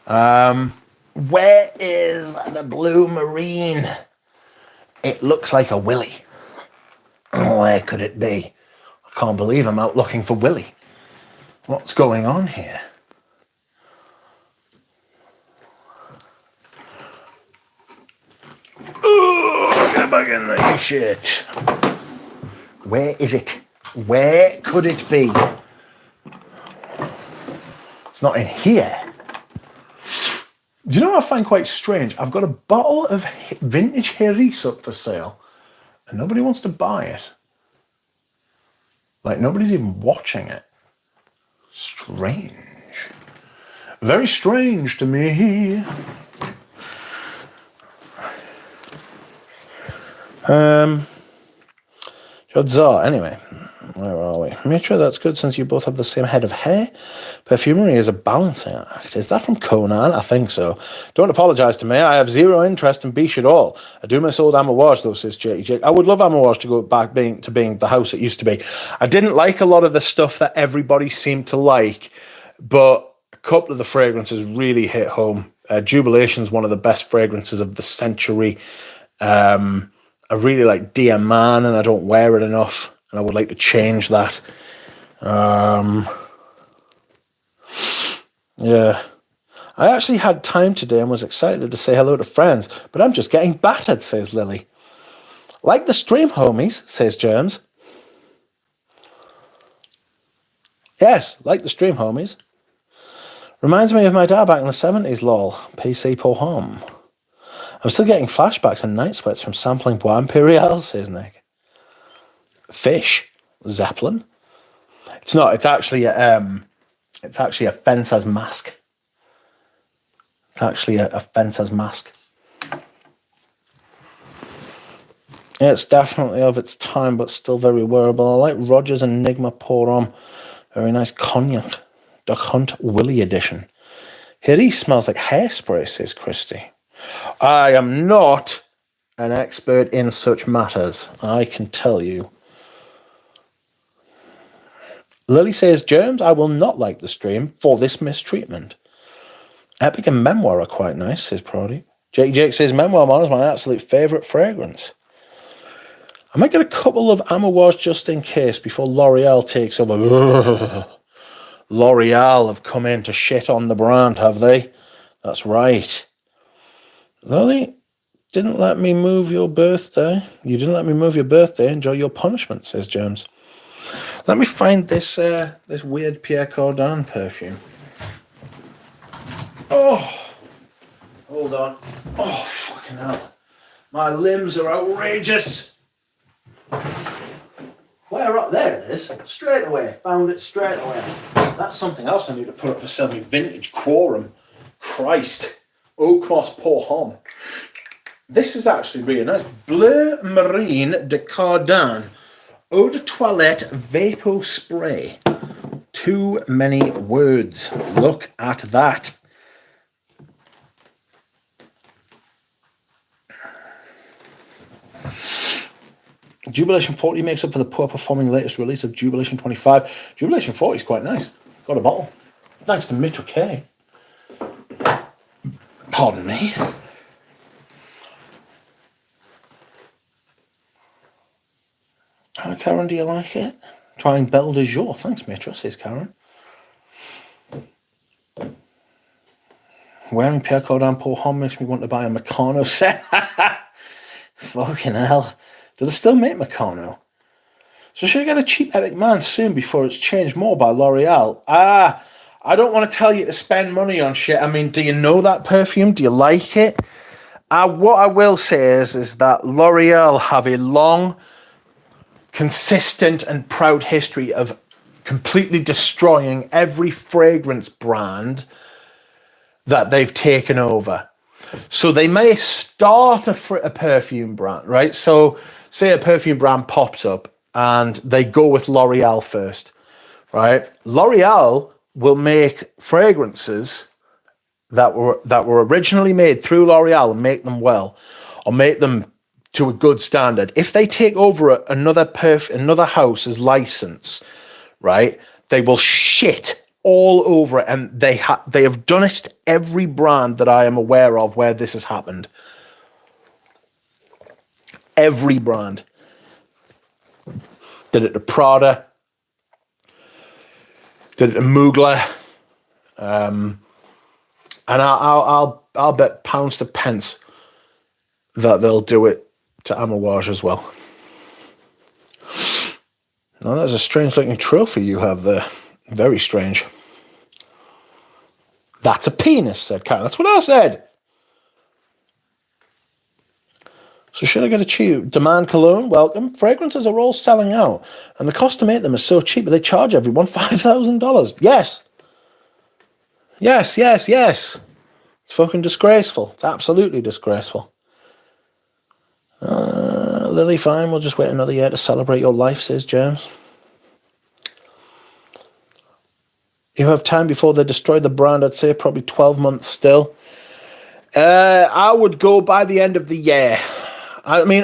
Where is the Blue Marine? It looks like a Willy. Where could it be? I can't believe I'm out looking for Willy. What's going on here? Oh, get back in there, shit. Where is it? Where could it be? It's not in here. Do you know what I find quite strange? I've got a bottle of vintage Heris up for sale, and nobody wants to buy it. Like, nobody's even watching it. Strange. Very strange to me. Jodzar, anyway. Where are we? Mitra, that's good since you both have the same head of hair. Perfumery is a balancing act. Is that from Conan? I think so. Don't apologise to me. I have zero interest in Biche at all. I do miss old Amouage, though, says JT Jake. I would love Amouage to go back to being the house it used to be. I didn't like a lot of the stuff that everybody seemed to like, but a couple of the fragrances really hit home. Jubilation is one of the best fragrances of the century. I really like Dear Man, and I don't wear it enough. And I would like to change that. Yeah. I actually had time today and was excited to say hello to friends, but I'm just getting battered, says Lily. Like the stream, homies, says Germs. Yes, like the stream, homies. Reminds me of my dad back in the 70s, lol. PC pour homme. I'm still getting flashbacks and night sweats from sampling Bois Imperial, says Nick. Fish, Zeppelin. It's not. It's actually a Fencer's mask. It's actually a Fencer's mask. Yeah, it's definitely of its time, but still very wearable. I like Rogers Enigma Pour Homme. Very nice cognac. Duck Hunt Willy edition. Here he smells like hairspray, says Christy. I am not an expert in such matters, I can tell you. Lily says, Germs, I will not like the stream for this mistreatment. Epic and Memoir are quite nice, says Prody. Jake says, Memoir Man is my absolute favourite fragrance. I might get a couple of Amouage just in case before L'Oreal takes over. L'Oreal have come in to shit on the brand, have they? That's right. Lily, didn't let me move your birthday. You didn't let me move your birthday. Enjoy your punishment, says Germs. Let me find this weird Pierre Cardin perfume. Oh, hold on. Oh, fucking hell. My limbs are outrageous. Where up? There it is. Straight away. Found it straight away. That's something else I need to put up for sale. My vintage quorum. Christ. Oak moss pour homme. This is actually really nice. Bleu Marine de Cardin Eau de Toilette Vapor Spray. Too many words. Look at that. Jubilation 40 makes up for the poor performing latest release of Jubilation 25. Jubilation 40 is quite nice. Got a bottle. Thanks to Mitchell K. Pardon me. Karen, do you like it? Trying Belle de Jour. Thanks, Mitra, says Karen. Wearing Pierre Cardin Pour Homme makes me want to buy a Meccano set. Fucking hell. Do they still make Meccano? So should I get a cheap Epic Man soon before it's changed more by L'Oreal? I don't want to tell you to spend money on shit. I mean, do you know that perfume? Do you like it? What I will say is that L'Oreal have a long, consistent and proud history of completely destroying every fragrance brand that they've taken over. So they may start a perfume brand, right? So say a perfume brand pops up and they go with L'Oreal first, right? L'Oreal will make fragrances that were originally made through L'Oreal and make them well, or make them to a good standard. If they take over another house's license, right, they will shit all over it, and they have done it to every brand that I am aware of where this has happened. Every brand did it to Prada, did it to Mugler, and I'll bet pounds to pence that they'll do it to Amouage as well. Now that's a strange looking trophy you have there. Very strange. That's a penis, said Karen. That's what I said. So should I get a cheap demand cologne? Welcome. Fragrances are all selling out, and the cost to make them is so cheap that they charge everyone $5,000. Yes. Yes, yes, yes. It's fucking disgraceful. It's absolutely disgraceful. Lily, fine. We'll just wait another year to celebrate your life, says James. You have time before they destroy the brand. I'd say probably 12 months still. I would go by the end of the year. I mean,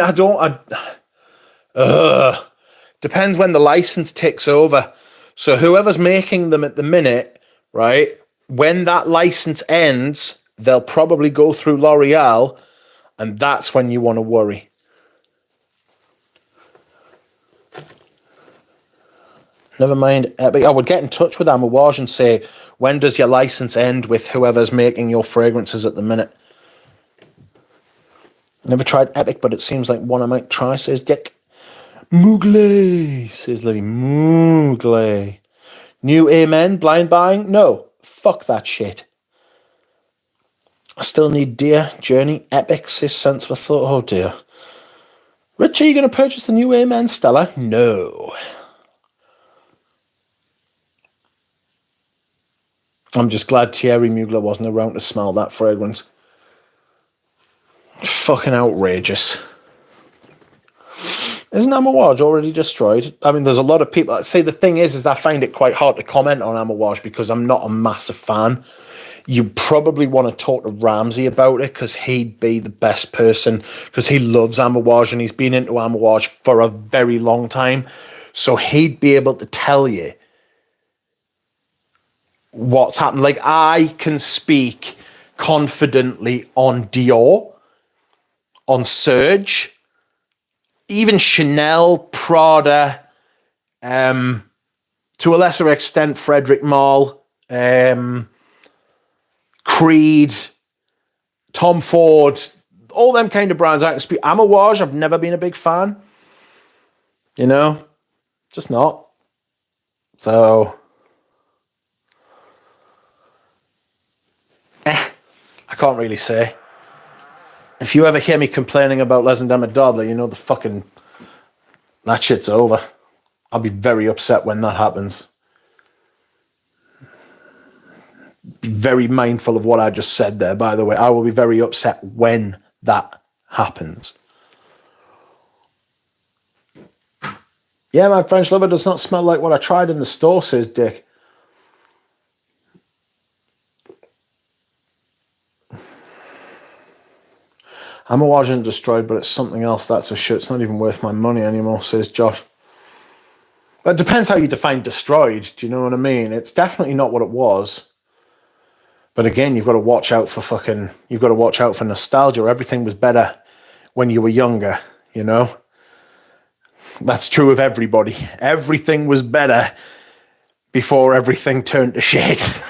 depends when the license ticks over. So whoever's making them at the minute, right, when that license ends, they'll probably go through L'Oreal, and that's when you want to worry. Never mind Epic. I would get in touch with Amouage and say, when does your license end with whoever's making your fragrances at the minute? Never tried Epic, but it seems like one I might try, says Dick. Mugler, says Lily. Mugler. New Amen, blind buying? No. Fuck that shit. I still need Dear, Journey, Epic, says Sense for Thought. Oh dear. Rich, are you going to purchase the new Amen, Stella? No. I'm just glad Thierry Mugler wasn't around to smell that fragrance. Fucking outrageous. Isn't Amouage already destroyed? I mean, there's a lot of people. See, the thing is I find it quite hard to comment on Amouage because I'm not a massive fan. You probably want to talk to Ramsey about it because he'd be the best person because he loves Amouage and he's been into Amouage for a very long time. So he'd be able to tell you what's happened. Like, I can speak confidently on Dior, on Serge, even Chanel, Prada, to a lesser extent, Frederic Malle, Creed, Tom Ford, all them kind of brands I can speak. Amouage, I've never been a big fan. You know, just not. So, can't really say. If you ever hear me complaining about Les and Demodable, you know that shit's over. I'll be very upset when that happens. Be very mindful of what I just said there, by the way. I will be very upset when that happens. Yeah, my French lover does not smell like what I tried in the store, says Dick. I'm a Washington destroyed, but it's something else, that's for sure. It's not even worth my money anymore, says Josh. But it depends how you define destroyed, do you know what I mean? It's definitely not what it was. But again, you've got to watch out for nostalgia. Everything was better when you were younger, you know? That's true of everybody. Everything was better before everything turned to shit.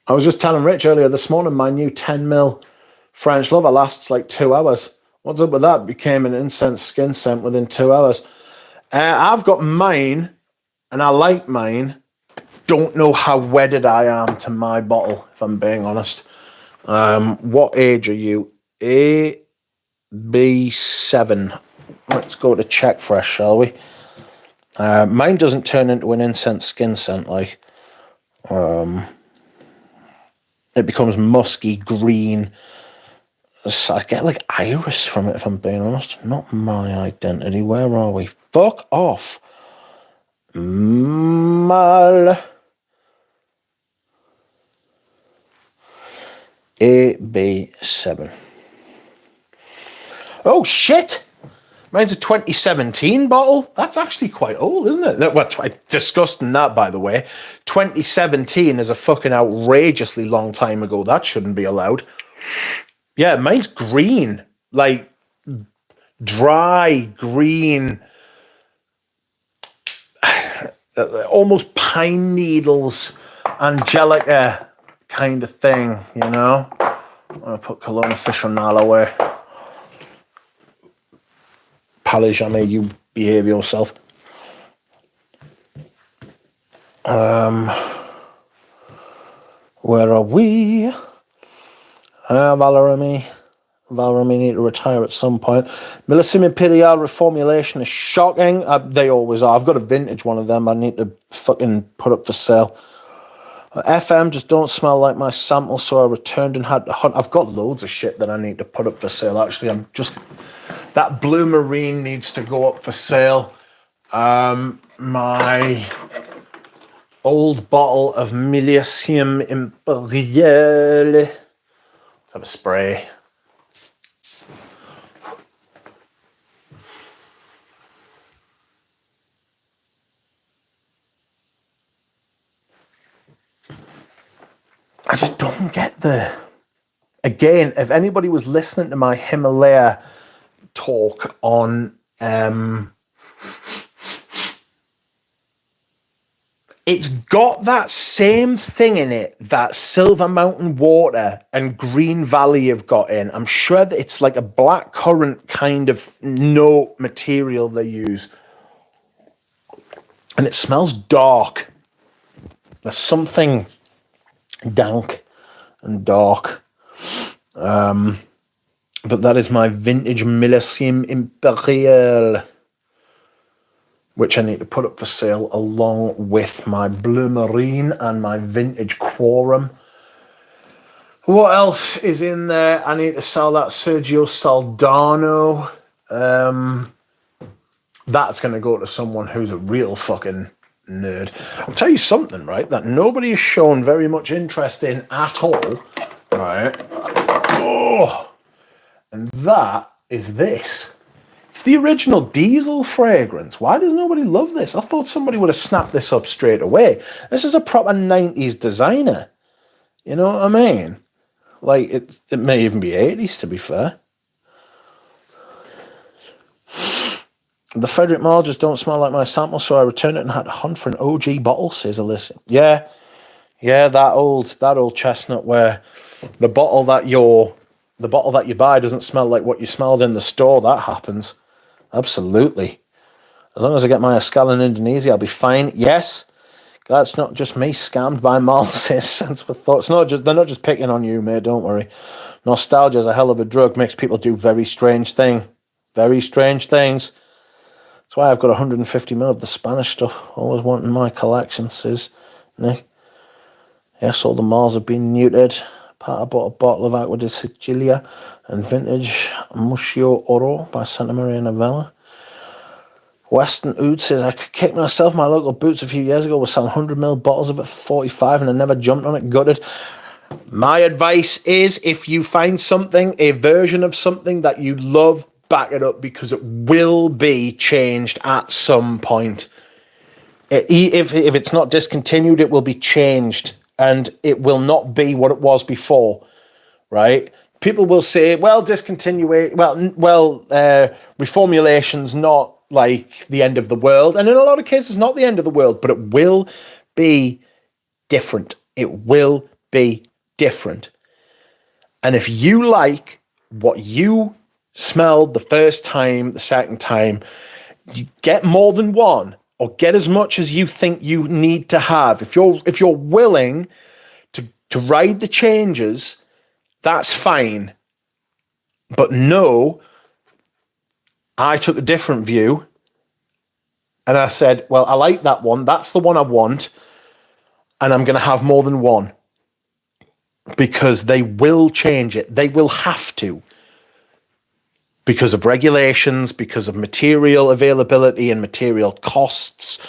I was just telling Rich earlier this morning, my new 10mm French lover lasts like 2 hours. What's up with that? Became an incense skin scent within 2 hours. I've got mine, and I like mine. Don't know how wedded I am to my bottle, if I'm being honest. What age are you? A, B, 7. Let's go to check fresh, shall we? Mine doesn't turn into an incense skin scent, like. It becomes musky, green. So I get like iris from it, if I'm being honest. Not my identity. Where are we? Fuck off. Mal. AB7. Oh, shit. Mine's a 2017 bottle. That's actually quite old, isn't it? Well, disgusting that, by the way. 2017 is a fucking outrageously long time ago. That shouldn't be allowed. Yeah, mine's green. Like, dry, green. Almost pine needles, angelica kind of thing, you know? I'm going to put cologne aficionado away. Palais jamais, you behave yourself. Where are we? Valerie need to retire at some point. Millésime Imperial reformulation is shocking. They always are. I've got a vintage one of them I need to fucking put up for sale. FM just don't smell like my sample, so I returned and had to hunt. I've got loads of shit that I need to put up for sale, actually. That blue marine needs to go up for sale. My old bottle of Millésime Imperial. Let's have a spray. I just don't get Again, if anybody was listening to my Himalaya talk on it's got that same thing in it that Silver Mountain Water and Green Valley have got in. I'm sure that it's like a black currant kind of note material they use. And it smells dark. There's something dank and dark. But that is my vintage Millésime Imperial, which I need to put up for sale along with my Blue Marine and my vintage Quorum. What else is in there? I need to sell that Sergio Saldano. That's going to go to someone who's a real fucking nerd. I'll tell you something, right, that nobody has shown very much interest in at all, right? Oh, and that is this. It's the original Diesel fragrance. Why does nobody love this? I thought somebody would have snapped this up straight away. This is a proper 90s designer. You know what I mean? Like, it may even be 80s, to be fair. The Frederick Mall just don't smell like my sample, so I returned it and had to hunt for an OG bottle, says Alyssa. Yeah, that old chestnut where the bottle that you buy doesn't smell like what you smelled in the store. That happens. Absolutely. As long as I get my Escal in Indonesia, I'll be fine. Yes. That's not just me scammed by Marxist sense of thought. They're not just picking on you, mate, don't worry. Nostalgia is a hell of a drug, makes people do very strange things. That's why I've got 150 mil of the Spanish stuff. Always wanting my collection, says Nick. Yes, all the Mars have been neutered. I bought a bottle of Aqua de Sicilia and vintage Muscio Oro by Santa Maria Novella. Western Oud says, I could kick myself. My local Boots a few years ago was selling 100ml bottles of it for 45 and I never jumped on it. Gutted. My advice is, if you find something, a version of something that you love, back it up, because it will be changed at some point. If it's not discontinued, it will be changed and it will not be what it was before, right? People will say, well, reformulation's not like the end of the world. And in a lot of cases, not the end of the world, but it will be different. It will be different. And if you like what you smelled the first time, the second time, you get more than one, or get as much as you think you need to have. If you're willing to ride the changes, that's fine. But no, I took a different view and I said, well, I like that one. That's the one I want. And I'm going to have more than one, because they will change it. They will have to, because of regulations, because of material availability and material costs,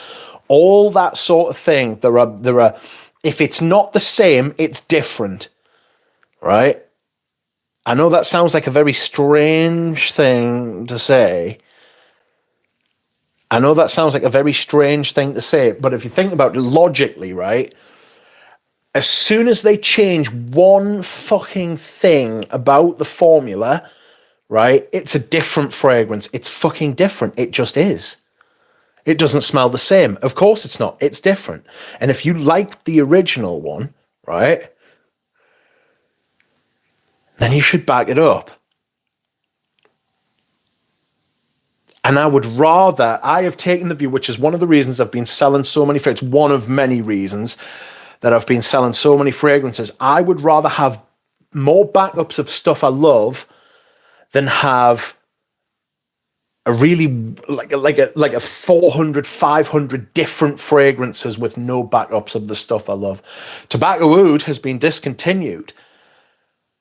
all that sort of thing. There are. If it's not the same, it's different, right? I know that sounds like a very strange thing to say. But if you think about it logically, right? As soon as they change one fucking thing about the formula, right, it's a different fragrance. It's fucking different. It just is. It doesn't smell the same. Of course it's not. It's different. And if you like the original one, right, then you should back it up. And I have taken the view, which is one of the reasons I've been selling so many, it's one of many reasons that I've been selling so many fragrances. I would rather have more backups of stuff I love than have a really like a 400, 500 different fragrances with no backups of the stuff I love. Tobacco Oud has been discontinued.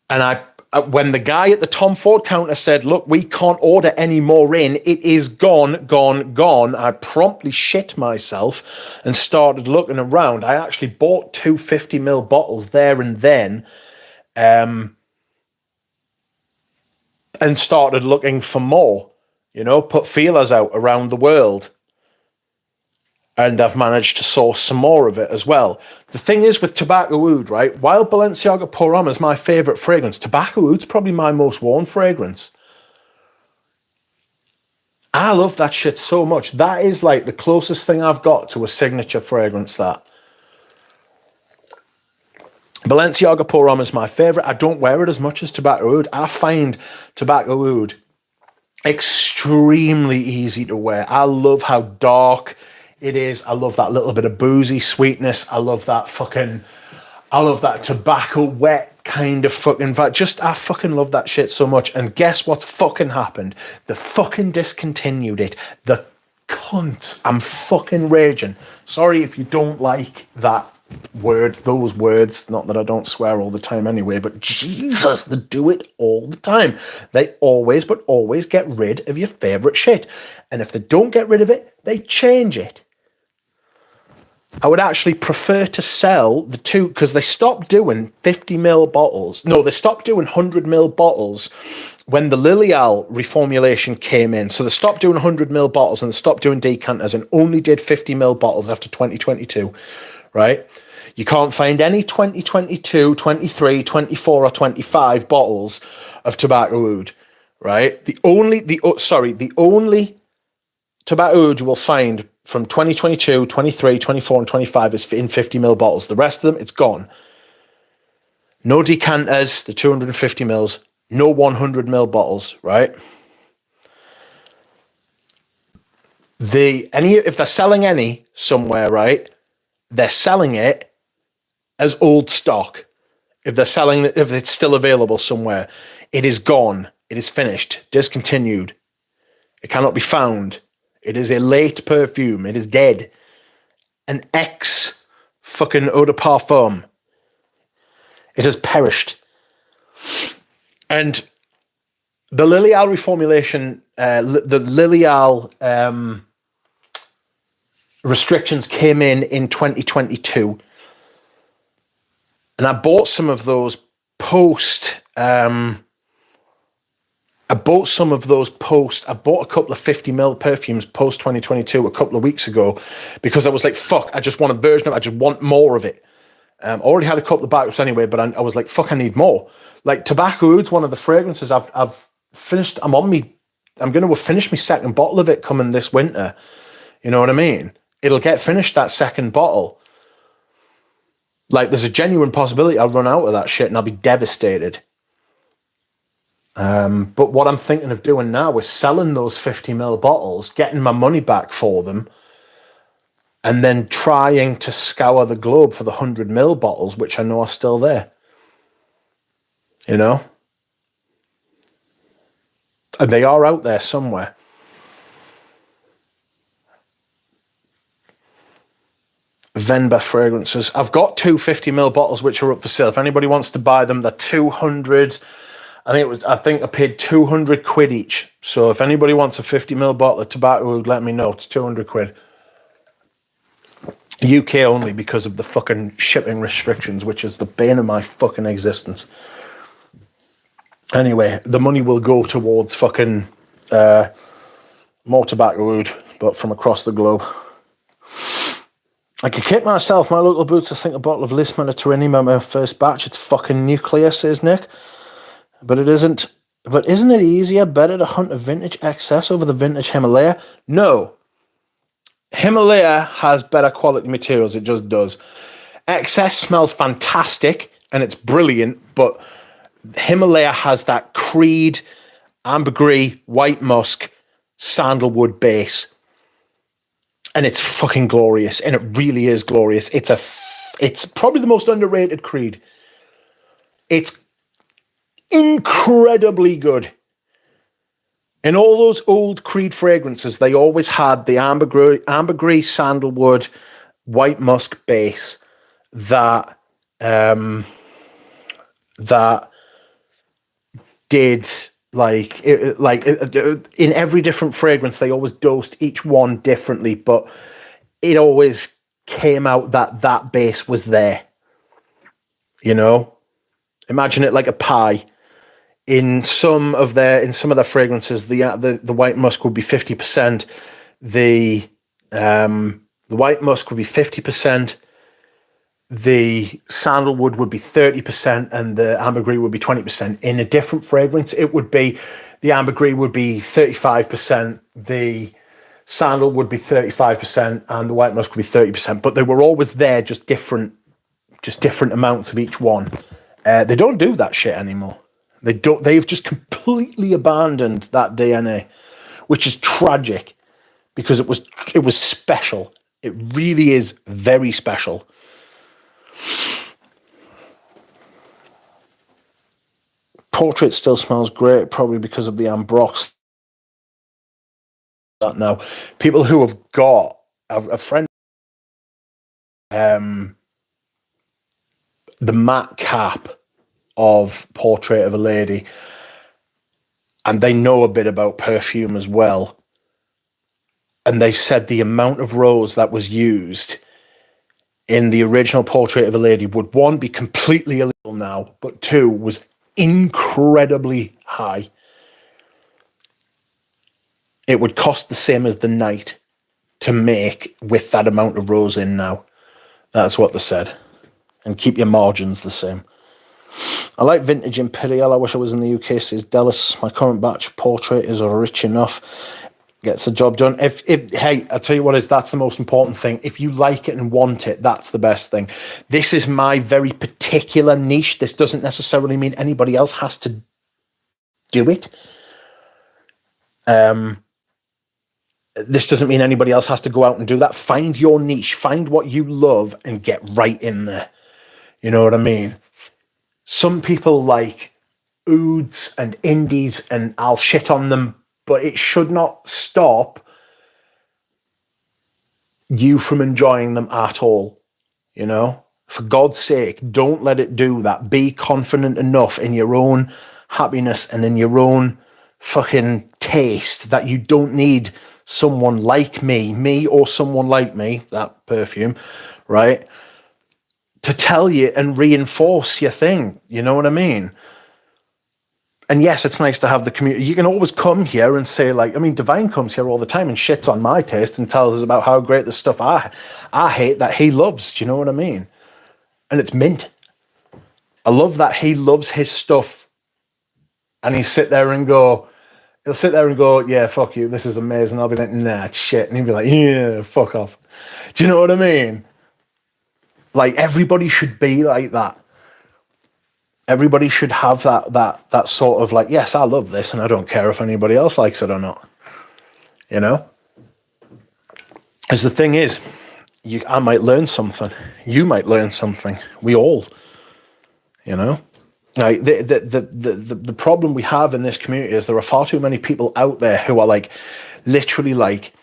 And when the guy at the Tom Ford counter said, look, we can't order any more in, it is gone, I promptly shit myself and started looking around. I actually bought 2 50ml bottles there and then, and started looking for more, put feelers out around the world. And I've managed to source some more of it as well. The thing is with Tobacco Oud, right? While Balenciaga Pour Homme is my favourite fragrance, Tobacco Oud's probably my most worn fragrance. I love that shit so much. That is like the closest thing I've got to a signature fragrance, that. Balenciaga Pour Homme is my favourite. I don't wear it as much as Tobacco Oud. I find Tobacco Oud extremely easy to wear. I love how dark it is. I love that little bit of boozy sweetness. I love that tobacco wet kind of fucking vibe. I fucking love that shit so much. And guess what's fucking happened? They fucking discontinued it. The cunt. I'm fucking raging. Sorry if you don't like those words. Not that I don't swear all the time anyway, but Jesus, they do it all the time. They always get rid of your favourite shit. And if they don't get rid of it, they change it. I would actually prefer to sell the two, because they stopped doing 50ml bottles. No, they stopped doing 100ml bottles when the Lilial reformulation came in. So they stopped doing 100ml bottles and they stopped doing decanters and only did 50ml bottles after 2022, right? You can't find any 2022, 23, 24 or 25 bottles of Tobacco Oud, right? The only Tobacco Oud you will find from 2022, 23, 24 and 25 is in 50ml bottles. The rest of them, it's gone. No decanters, the 250mls, no 100ml bottles, right? If they're selling any somewhere, right, they're selling it as old stock. If it's still available somewhere, it is gone. It is finished, discontinued. It cannot be found. It is a late perfume. It is dead. An ex fucking eau de parfum. It has perished. And the Lilial reformulation, the Lilial restrictions came in 2022. And I bought some of those I bought a couple of 50ml perfumes post 2022 a couple of weeks ago because I was like, fuck, I just want a version of it. I just want more of it. I already had a couple of backups anyway, but I was like, fuck, I need more. Like Tobacco Oud's one of the fragrances I've finished. I'm going to finish my second bottle of it coming this winter. You know what I mean? It'll get finished, that second bottle. Like, there's a genuine possibility I'll run out of that shit and I'll be devastated. But what I'm thinking of doing now is selling those 50ml bottles, getting my money back for them, and then trying to scour the globe for the 100ml bottles, which I know are still there. You know? And they are out there somewhere. Venba fragrances. I've got two 50ml bottles which are up for sale. If anybody wants to buy them, they're 200. I think I paid 200 quid each. So if anybody wants a 50ml bottle of tobacco, let me know. It's 200 quid. UK only because of the fucking shipping restrictions, which is the bane of my fucking existence. Anyway, the money will go towards fucking more tobacco oud, but from across the globe. I could kick myself, my local boots. I think a bottle of Lis Mediterranean, my first batch. It's fucking nuclear, says Nick. But it isn't. But isn't it easier, better to hunt a vintage excess over the vintage Himalaya? No. Himalaya has better quality materials. It just does. Excess smells fantastic and it's brilliant, but Himalaya has that Creed, ambergris, white musk, sandalwood base. And it's fucking glorious. And it really is glorious. It's probably the most underrated Creed. It's incredibly good. In all those old Creed fragrances, they always had the ambergris, sandalwood, white musk base that did in every different fragrance, they always dosed each one differently, but it always came out that base was there. You know, imagine it like a pie. In some of their fragrances, the white musk would be 50%. The white musk would be 50%. The sandalwood would be 30%, and the ambergris would be 20%. In a different fragrance, it would be the ambergris would be 35%, the sandal would be 35%, and the white musk would be 30%. But they were always there, just different amounts of each one. They don't do that shit anymore. They've just completely abandoned that DNA, which is tragic because it was special. It really is very special. Portrait still smells great, probably because of the Ambrox. That now, people who have got a friend, the matte cap of Portrait of a Lady, and they know a bit about perfume as well, and they said the amount of rose that was used in the original Portrait of a Lady would, one, be completely illegal now, but two, was incredibly high. It would cost the same as the night to make with that amount of rose in now. That's what they said. And keep your margins the same. I like vintage Imperial. I wish I was in the UK, says Dallas. My current batch Portrait is rich enough. Gets the job done. Hey, I'll tell you what that's the most important thing. If you like it and want it, that's the best thing. This is my very particular niche. This doesn't necessarily mean anybody else has to do it. This doesn't mean anybody else has to go out and do that. Find your niche, find what you love and get right in there. You know what I mean? Some people like ouds and indies and I'll shit on them, but it should not stop you from enjoying them at all. You know, for God's sake, don't let it do that. Be confident enough in your own happiness and in your own fucking taste that you don't need someone like me or someone like me, that perfume, right, to tell you and reinforce your thing. You know what I mean? And yes, it's nice to have the community. You can always come here and say, like, I mean, Divine comes here all the time and shits on my taste and tells us about how great the stuff I hate that he loves. Do you know what I mean? And it's mint. I love that he loves his stuff and he'll sit there and go, yeah, fuck you, this is amazing. I'll be like, nah, shit. And he'll be like, yeah, fuck off. Do you know what I mean? Like, everybody should be like that. Everybody should have that sort of like, yes, I love this and I don't care if anybody else likes it or not. You know? Because the thing is, I might learn something. You might learn something. We all, you know? Like the problem we have in this community is there are far too many people out there who are like, literally like,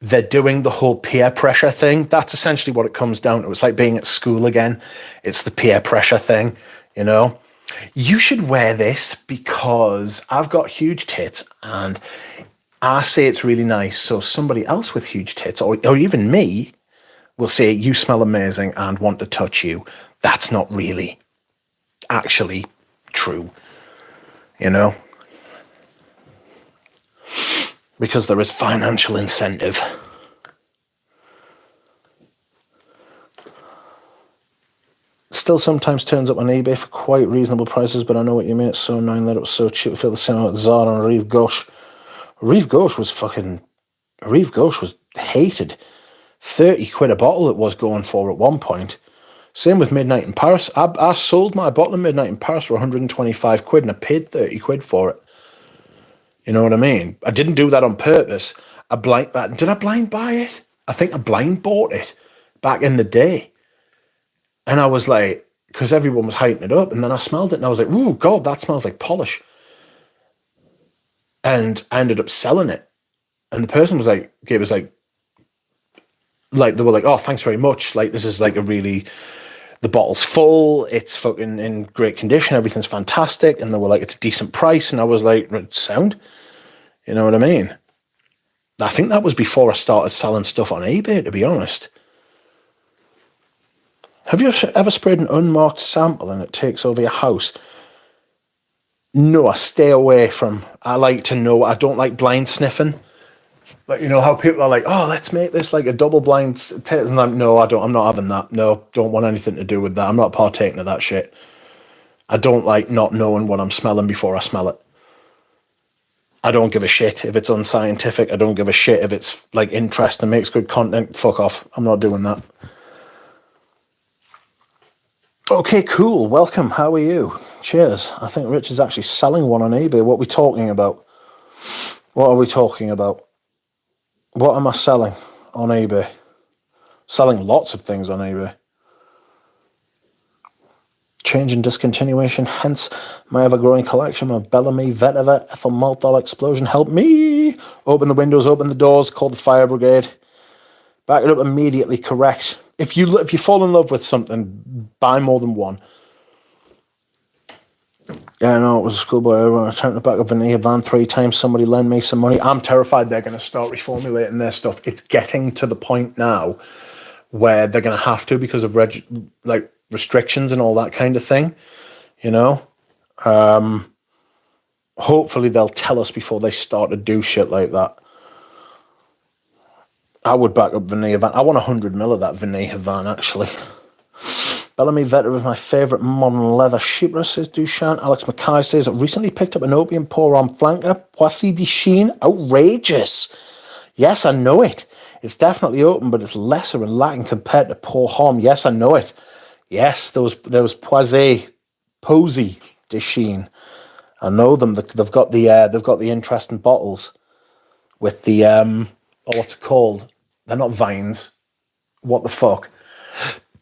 they're doing the whole peer pressure thing. That's essentially what it comes down to. It's like being at school again. It's the peer pressure thing, you know? You should wear this because I've got huge tits and I say it's really nice. So somebody else with huge tits or even me will say, you smell amazing and want to touch you. That's not really actually true, you know? Because there is financial incentive. Still sometimes turns up on eBay for quite reasonable prices, but I know what you mean. It's so annoying that it was so cheap. I feel the same with Zara and Rive Gauche. Rive Gauche was hated. 30 quid a bottle it was going for at one point. Same with Midnight in Paris. I sold my bottle of Midnight in Paris for 125 quid and I paid 30 quid for it. You know what I mean? I didn't do that on purpose. Did I blind buy it? I think I blind bought it back in the day. And I was like, because everyone was hyping it up, and then I smelled it and I was like, ooh, God, that smells like polish. And I ended up selling it. And the person was like, they were like, oh, thanks very much. Like, this is like the bottle's full, it's fucking in great condition, everything's fantastic. And they were like, it's a decent price. And I was like, sound? You know what I mean? I think that was before I started selling stuff on eBay, to be honest. Have you ever sprayed an unmarked sample and it takes over your house? No, I stay away from. I like to know. I don't like blind sniffing. Like, you know how people are like, oh, let's make this like a double blind taste. And I'm, no, I don't. I'm not having that. No, don't want anything to do with that. I'm not partaking of that shit. I don't like not knowing what I'm smelling before I smell it. I don't give a shit if it's unscientific. I don't give a shit if it's like interesting, makes good content. Fuck off. I'm not doing that. Okay, cool. Welcome. How are you? Cheers. I think Rich is actually selling one on eBay. What are we talking about? What are we talking about? What am I selling on eBay? Selling lots of things on eBay. Change and discontinuation, hence my ever-growing collection of Bellamy, Vetiver, Ethyl Maltol Explosion. Help me! Open the windows, open the doors, call the fire brigade. Back it up immediately, correct. If you fall in love with something, buy more than one. Yeah, I know, it was a schoolboy. I turned to back up Vanilla van 3 times. Somebody lend me some money. I'm terrified they're going to start reformulating their stuff. It's getting to the point now where they're going to have to because of restrictions and all that kind of thing. You know? Hopefully they'll tell us before they start to do shit like that. I would back up Vanilla Van. I want 100 ml of that Vanilla Van, actually. Bellamy Vetter is my favourite modern leather sheepra, says Dushan. Alex Mackay says, recently picked up an opium pour on flanker. Poissy de Chine. Outrageous. Yes, I know it. It's definitely open, but it's lesser and lacking compared to Pour Homme. Yes, I know it. Yes, those Poissy de Chine. I know them. They've got the interesting bottles with the or what's it called? They're not vines. What the fuck?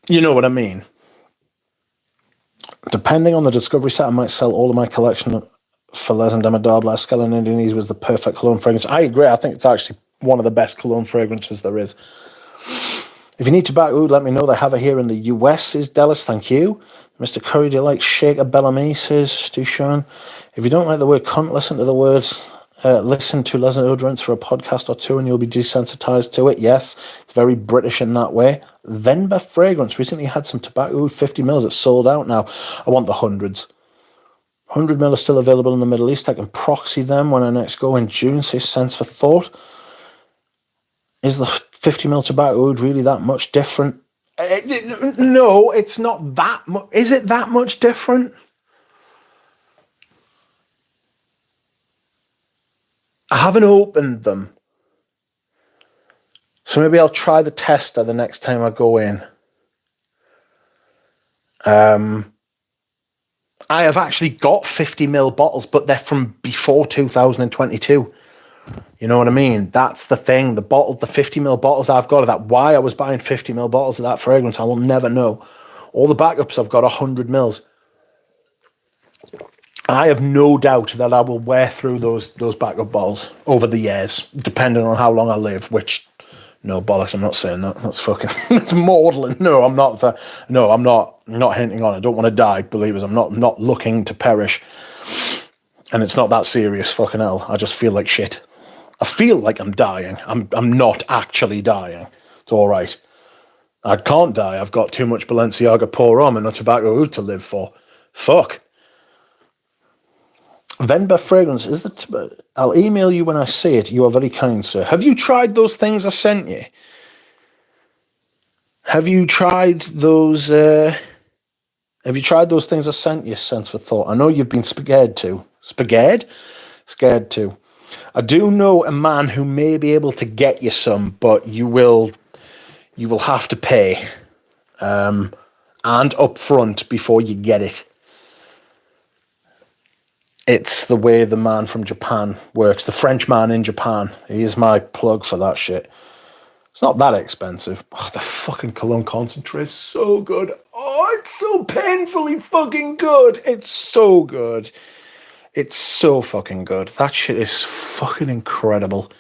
You know what I mean. Depending on the discovery set, I might sell all of my collection for Les and Demodable. Escalon Indonesia was the perfect cologne fragrance. I agree. I think it's actually one of the best cologne fragrances there is. If you need tobacco oud, let me know. They have it here in the US, says Dallas. Thank you. Mr. Curry, do you like Shaker Bellamy, says Dushan. If you don't like the word cunt, listen to the words. Listen to Les and Odorants for a podcast or two and you'll be desensitized to it. Yes, it's very British in that way. Venba Fragrance recently had some tobacco oud 50 mils. It's sold out now. I want the hundreds. 100 mil is still available in the Middle East. I can proxy them when I next go in June, says Sense for Thought. Is the 50 mil tobacco oud really that much different? No, it's not that much. Is it that much different? I haven't opened them. So maybe I'll try the tester the next time I go in. I have actually got 50 mil bottles, but they're from before 2022. You know what I mean? That's the thing. The 50 mil bottles I've got of that. Why I was buying 50 mil bottles of that fragrance, I will never know. All the backups I've got 100 mils. I have no doubt that I will wear through those backup bottles over the years, depending on how long I live, which, no, bollocks, I'm not saying that. That's fucking, that's maudlin. No, I'm not. No, I'm not hinting on it. I don't want to die, believers. I'm not looking to perish. And it's not that serious, fucking hell. I just feel like shit. I feel like I'm dying. I'm not actually dying. It's all right. I can't die. I've got too much Balenciaga pour on and a tobacco oud to live for. Fuck. Venba Fragrance, is that? I'll email you when I see it. You are very kind, sir. Have you tried those things I sent you? Have you tried those? Have you tried those things I sent you? Sense for Thought. I know you've been scared to. Scared to. I do know a man who may be able to get you some, but you will have to pay, and up front before you get it. It's the way the man from Japan works. The French man in Japan. He is my plug for that shit. It's not that expensive. Oh, the fucking cologne concentrate is so good. Oh, it's so painfully fucking good. It's so good. It's so fucking good. That shit is fucking incredible.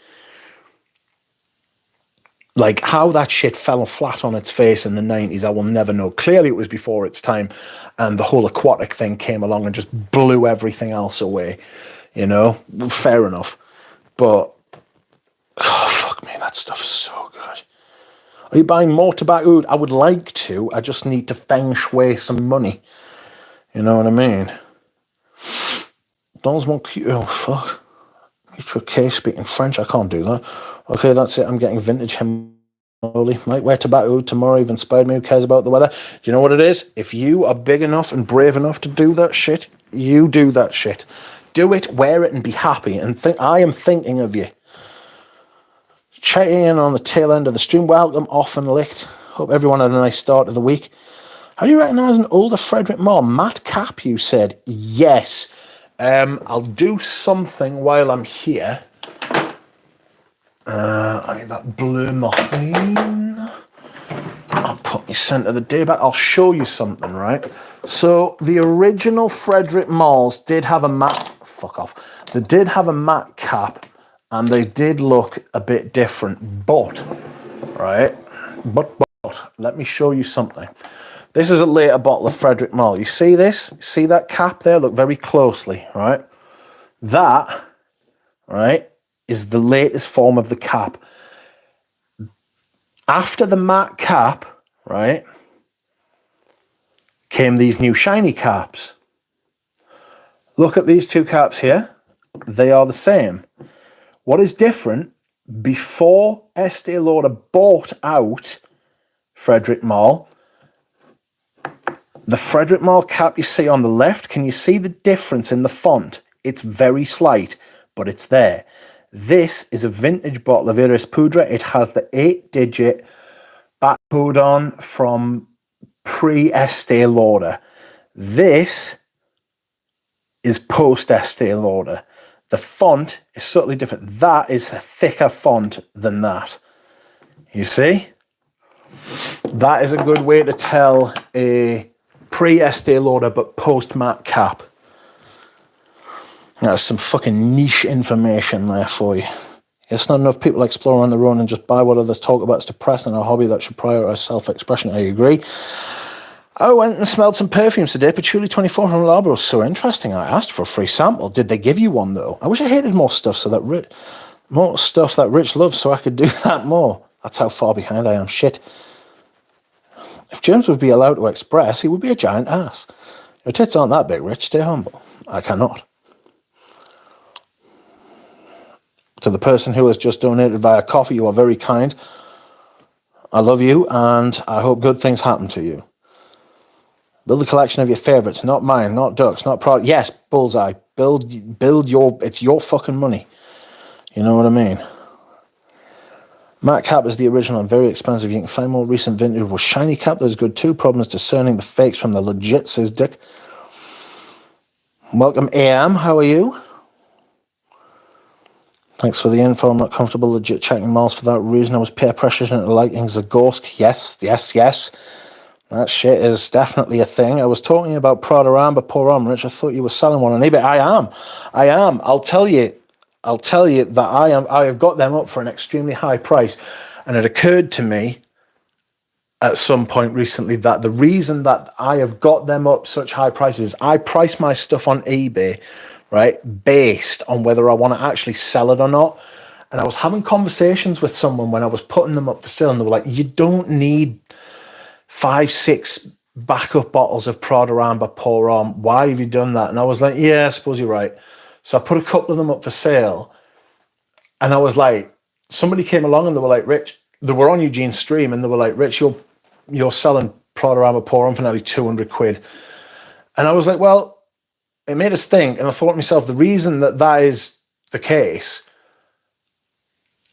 Like, how that shit fell flat on its face in the 90s, I will never know. Clearly, it was before its time, and the whole aquatic thing came along and just blew everything else away. You know? Fair enough. But, oh, fuck me, that stuff is so good. Are you buying more tobacco? I would like to. I just need to feng shui some money. You know what I mean? Donald's more cute. Oh, fuck. Mutual case speaking French. I can't do that. Okay, that's it. I'm getting vintage Himoli. Might wear tobacco tomorrow. You've inspired me. Who cares about the weather? Do you know what it is? If you are big enough and brave enough to do that shit, you do that shit. Do it, wear it, and be happy. And I am thinking of you. Checking in on the tail end of the stream. Welcome, off and licked. Hope everyone had a nice start of the week. How do you recognise an older Frederick Moore? Matt Cap, you said. Yes. I'll do something while I'm here. I need that blue Mohine. I'll put my scent of the day back. I'll show you something, right? So the original Frederick Malls did have a matte... Fuck off. They did have a matte cap, and they did look a bit different. But, right? But, let me show you something. This is a later bottle of Frederick Mall. You see this? See that cap there? Look very closely, right? That, right, is the latest form of the cap. After the matte cap, right, came these new shiny caps. Look at these two caps here. They are the same. What is different, before Estee Lauder bought out Frederick Mall, the Frederick Mall cap you see on the left, can you see the difference in the font? It's very slight, but it's there. This is a vintage bottle of Iris Poudre. It has the 8-digit barcode on from pre-Estee Lauder. This is post-Estee Lauder. The font is subtly different. That is a thicker font than that. You see? That is a good way to tell a pre-Estee Lauder but post-matte cap. That's some fucking niche information there for you. It's not enough people explore on their own and just buy what others talk about. It's depressing, a hobby that should prioritise self-expression. I agree. I went and smelled some perfumes today. Patchouli 24 from Labrador. So interesting. I asked for a free sample. Did they give you one though? I wish I hated more stuff that Rich loves so I could do that more. That's how far behind I am. Shit. If James would be allowed to express, he would be a giant ass. Your tits aren't that big, Rich. Stay humble. I cannot. To the person who has just donated via coffee, you are very kind. I love you, and I hope good things happen to you. Build a collection of your favourites, not mine, not Ducks, not Prod. Yes, Bullseye. Build your. It's your fucking money. You know what I mean? Matte cap is the original and very expensive. You can find more recent vintage with shiny cap. There's good too. Problem is discerning the fakes from the legit, says Dick. Welcome, AM. How are you? Thanks for the info. I'm not comfortable legit checking malls for that reason. I was peer pressured into liking Zagorsk. Yes. That shit is definitely a thing. I was talking about Prada Amber Pour Homme, Rich. I thought you were selling one on eBay. I am. I'll tell you that I have got them up for an extremely high price. And it occurred to me at some point recently that the reason that I have got them up such high prices, I price my stuff on eBay, right, based on whether I want to actually sell it or not. And I was having conversations with someone when I was putting them up for sale, and they were like, you don't need 5-6 backup bottles of Prada Amber Pour Homme. Why have you done that? And I was like, yeah, I suppose you're right. So I put a couple of them up for sale, and I was like, somebody came along and they were like, Rich, they were on Eugene's stream, and they were like, Rich, you're selling Prada Amber Pour Homme for nearly 200 quid. And I was like, well, it made us think, and I thought to myself, the reason that is the case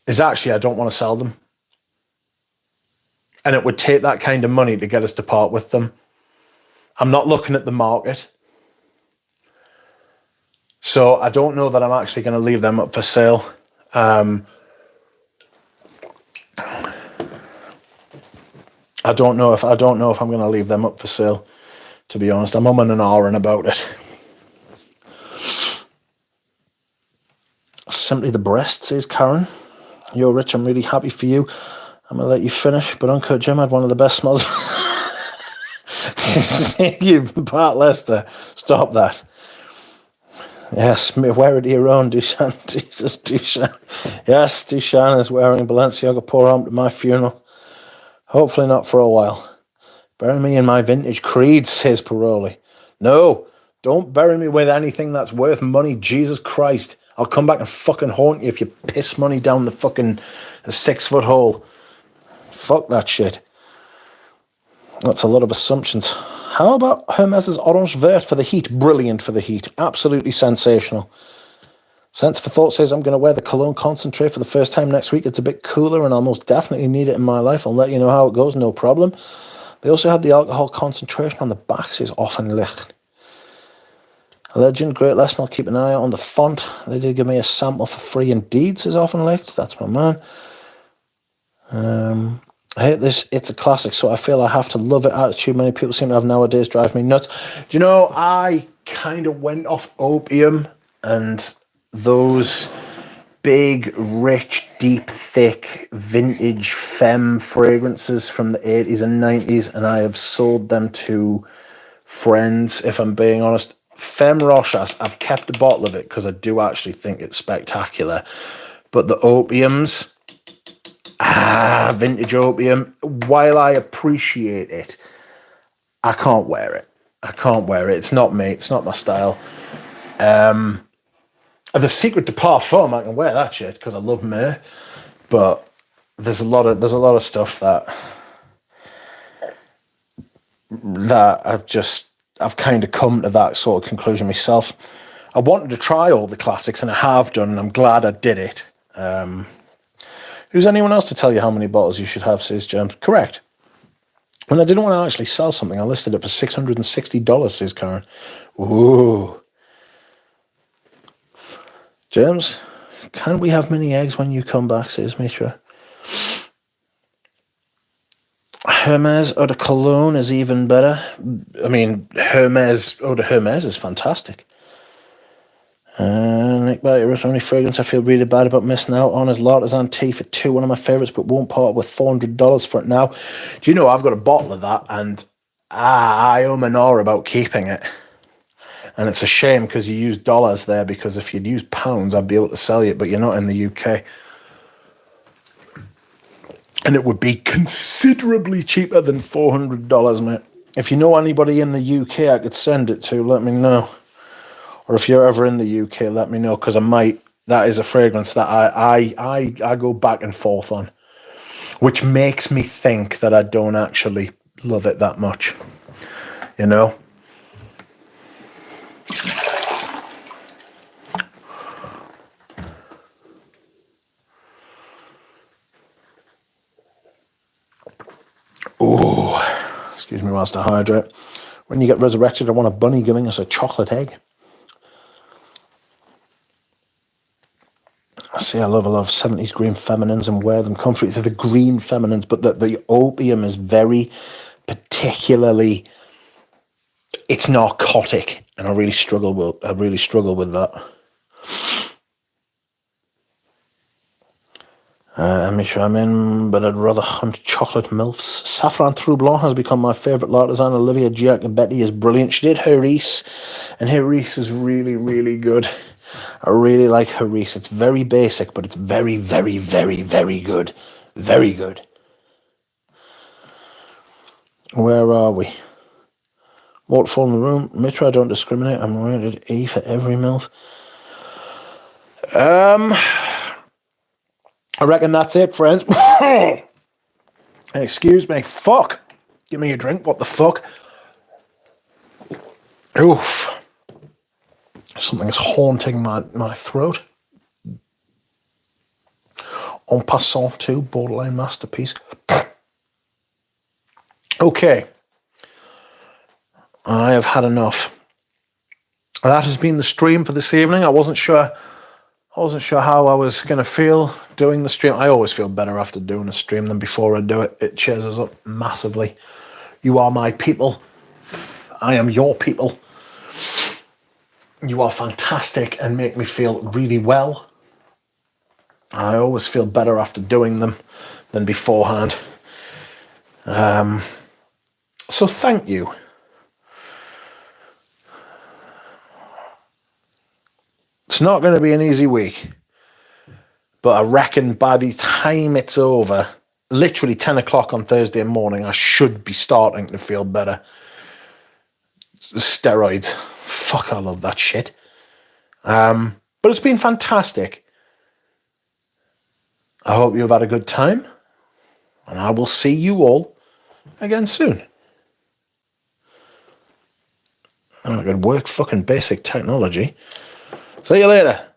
is actually I don't want to sell them. And it would take that kind of money to get us to part with them. I'm not looking at the market. So I don't know that I'm actually going to leave them up for sale. I don't know if I'm going to leave them up for sale, to be honest. I'm umming and ahhing about it. Simply the breast, says Karen. Yo, Rich, I'm really happy for you. I'm going to let you finish, but Uncle Jim had one of the best smells. You, Pat Lester, stop that. Yes, wear it to your own, Dushan. Jesus, Dushan. Yes, Dushan is wearing Balenciaga Pour Homme to my funeral. Hopefully not for a while. Bury me in my vintage creed, says Paroli. No, don't bury me with anything that's worth money, Jesus Christ. I'll come back and fucking haunt you if you piss money down the fucking 6-foot hole. Fuck that shit. That's a lot of assumptions. How about Hermes's Orange Vert for the heat? Brilliant for the heat. Absolutely sensational. Sense for Thought says, I'm going to wear the cologne concentrate for the first time next week. It's a bit cooler and I'll most definitely need it in my life. I'll let you know how it goes, no problem. They also have the alcohol concentration on the back, says Offenlicht. A legend, great lesson. I'll keep an eye out on the font. They did give me a sample for free indeed, says Offenlicht. That's my man. I hate this. It's a classic, so I feel I have to love it. Attitude many people seem to have nowadays drives me nuts. Do you know, I kind of went off opium and those big, rich, deep, thick, vintage femme fragrances from the 80s and 90s, and I have sold them to friends, if I'm being honest. Femme Rochas, I've kept a bottle of it because I do actually think it's spectacular. But the opiums, vintage opium, while I appreciate it, I can't wear it. It's not me. It's not my style. The Secret de Parfum, I can wear that shit because I love myrrh. But there's a lot of stuff that I've kind of come to that sort of conclusion myself. I wanted to try all the classics, and I have done, and I'm glad I did it. Who's anyone else to tell you how many bottles you should have, says James? Correct. When I didn't want to actually sell something, I listed it for $660, says Karen. Ooh. James, can we have mini eggs when you come back, says Mitra. Hermes Eau de Cologne is even better. I mean, Hermes Eau de Hermes is fantastic. Nick Barry, the only fragrance I feel really bad about missing out on is L'Artisan Tea for two, one of my favourites, but won't part with $400 for it now. Do you know, I've got a bottle of that, and I and awe about keeping it. And it's a shame because you use dollars there, because if you'd use pounds, I'd be able to sell you, but you're not in the UK. And it would be considerably cheaper than $400, mate. If you know anybody in the UK I could send it to, let me know. Or if you're ever in the UK, let me know, because I might. That is a fragrance that I go back and forth on, which makes me think that I don't actually love it that much, you know? Oh, excuse me whilst I hydrate. When you get resurrected, I want a bunny giving us a chocolate egg. See, I love 70s green feminines and wear them comfortably. They're the green feminines, but the opium is very particularly, it's narcotic, and I really struggle with that. Let me try them in, but I'd rather hunt chocolate milfs. Saffron Trou Blanc has become my favourite L'Artisan. Olivia Giacobetti is brilliant. She did Herisse, and Herisse is really, really good. I really like Herisse. It's very basic, but it's very, very, very, very good. Very good. Where are we? Waterfall in the room. Mitra, I don't discriminate. I'm rated E for every MILF. I reckon that's it, friends. Excuse me. Fuck. Give me a drink. What the fuck? Oof. Something's haunting my throat. En passant too, borderline masterpiece. Okay. I have had enough. That has been the stream for this evening. I wasn't sure how I was going to feel doing the stream. I always feel better after doing a stream than before I do it. It cheers us up massively. You are my people. I am your people. You are fantastic and make me feel really well. I always feel better after doing them than beforehand. So thank you. It's not going to be an easy week, but I reckon by the time it's over, literally 10 o'clock on Thursday morning, I should be starting to feel better. Steroids. Fuck, I love that shit. But it's been fantastic. I hope you've had a good time, and I will see you all again soon. I'm going to work fucking basic technology. See you later.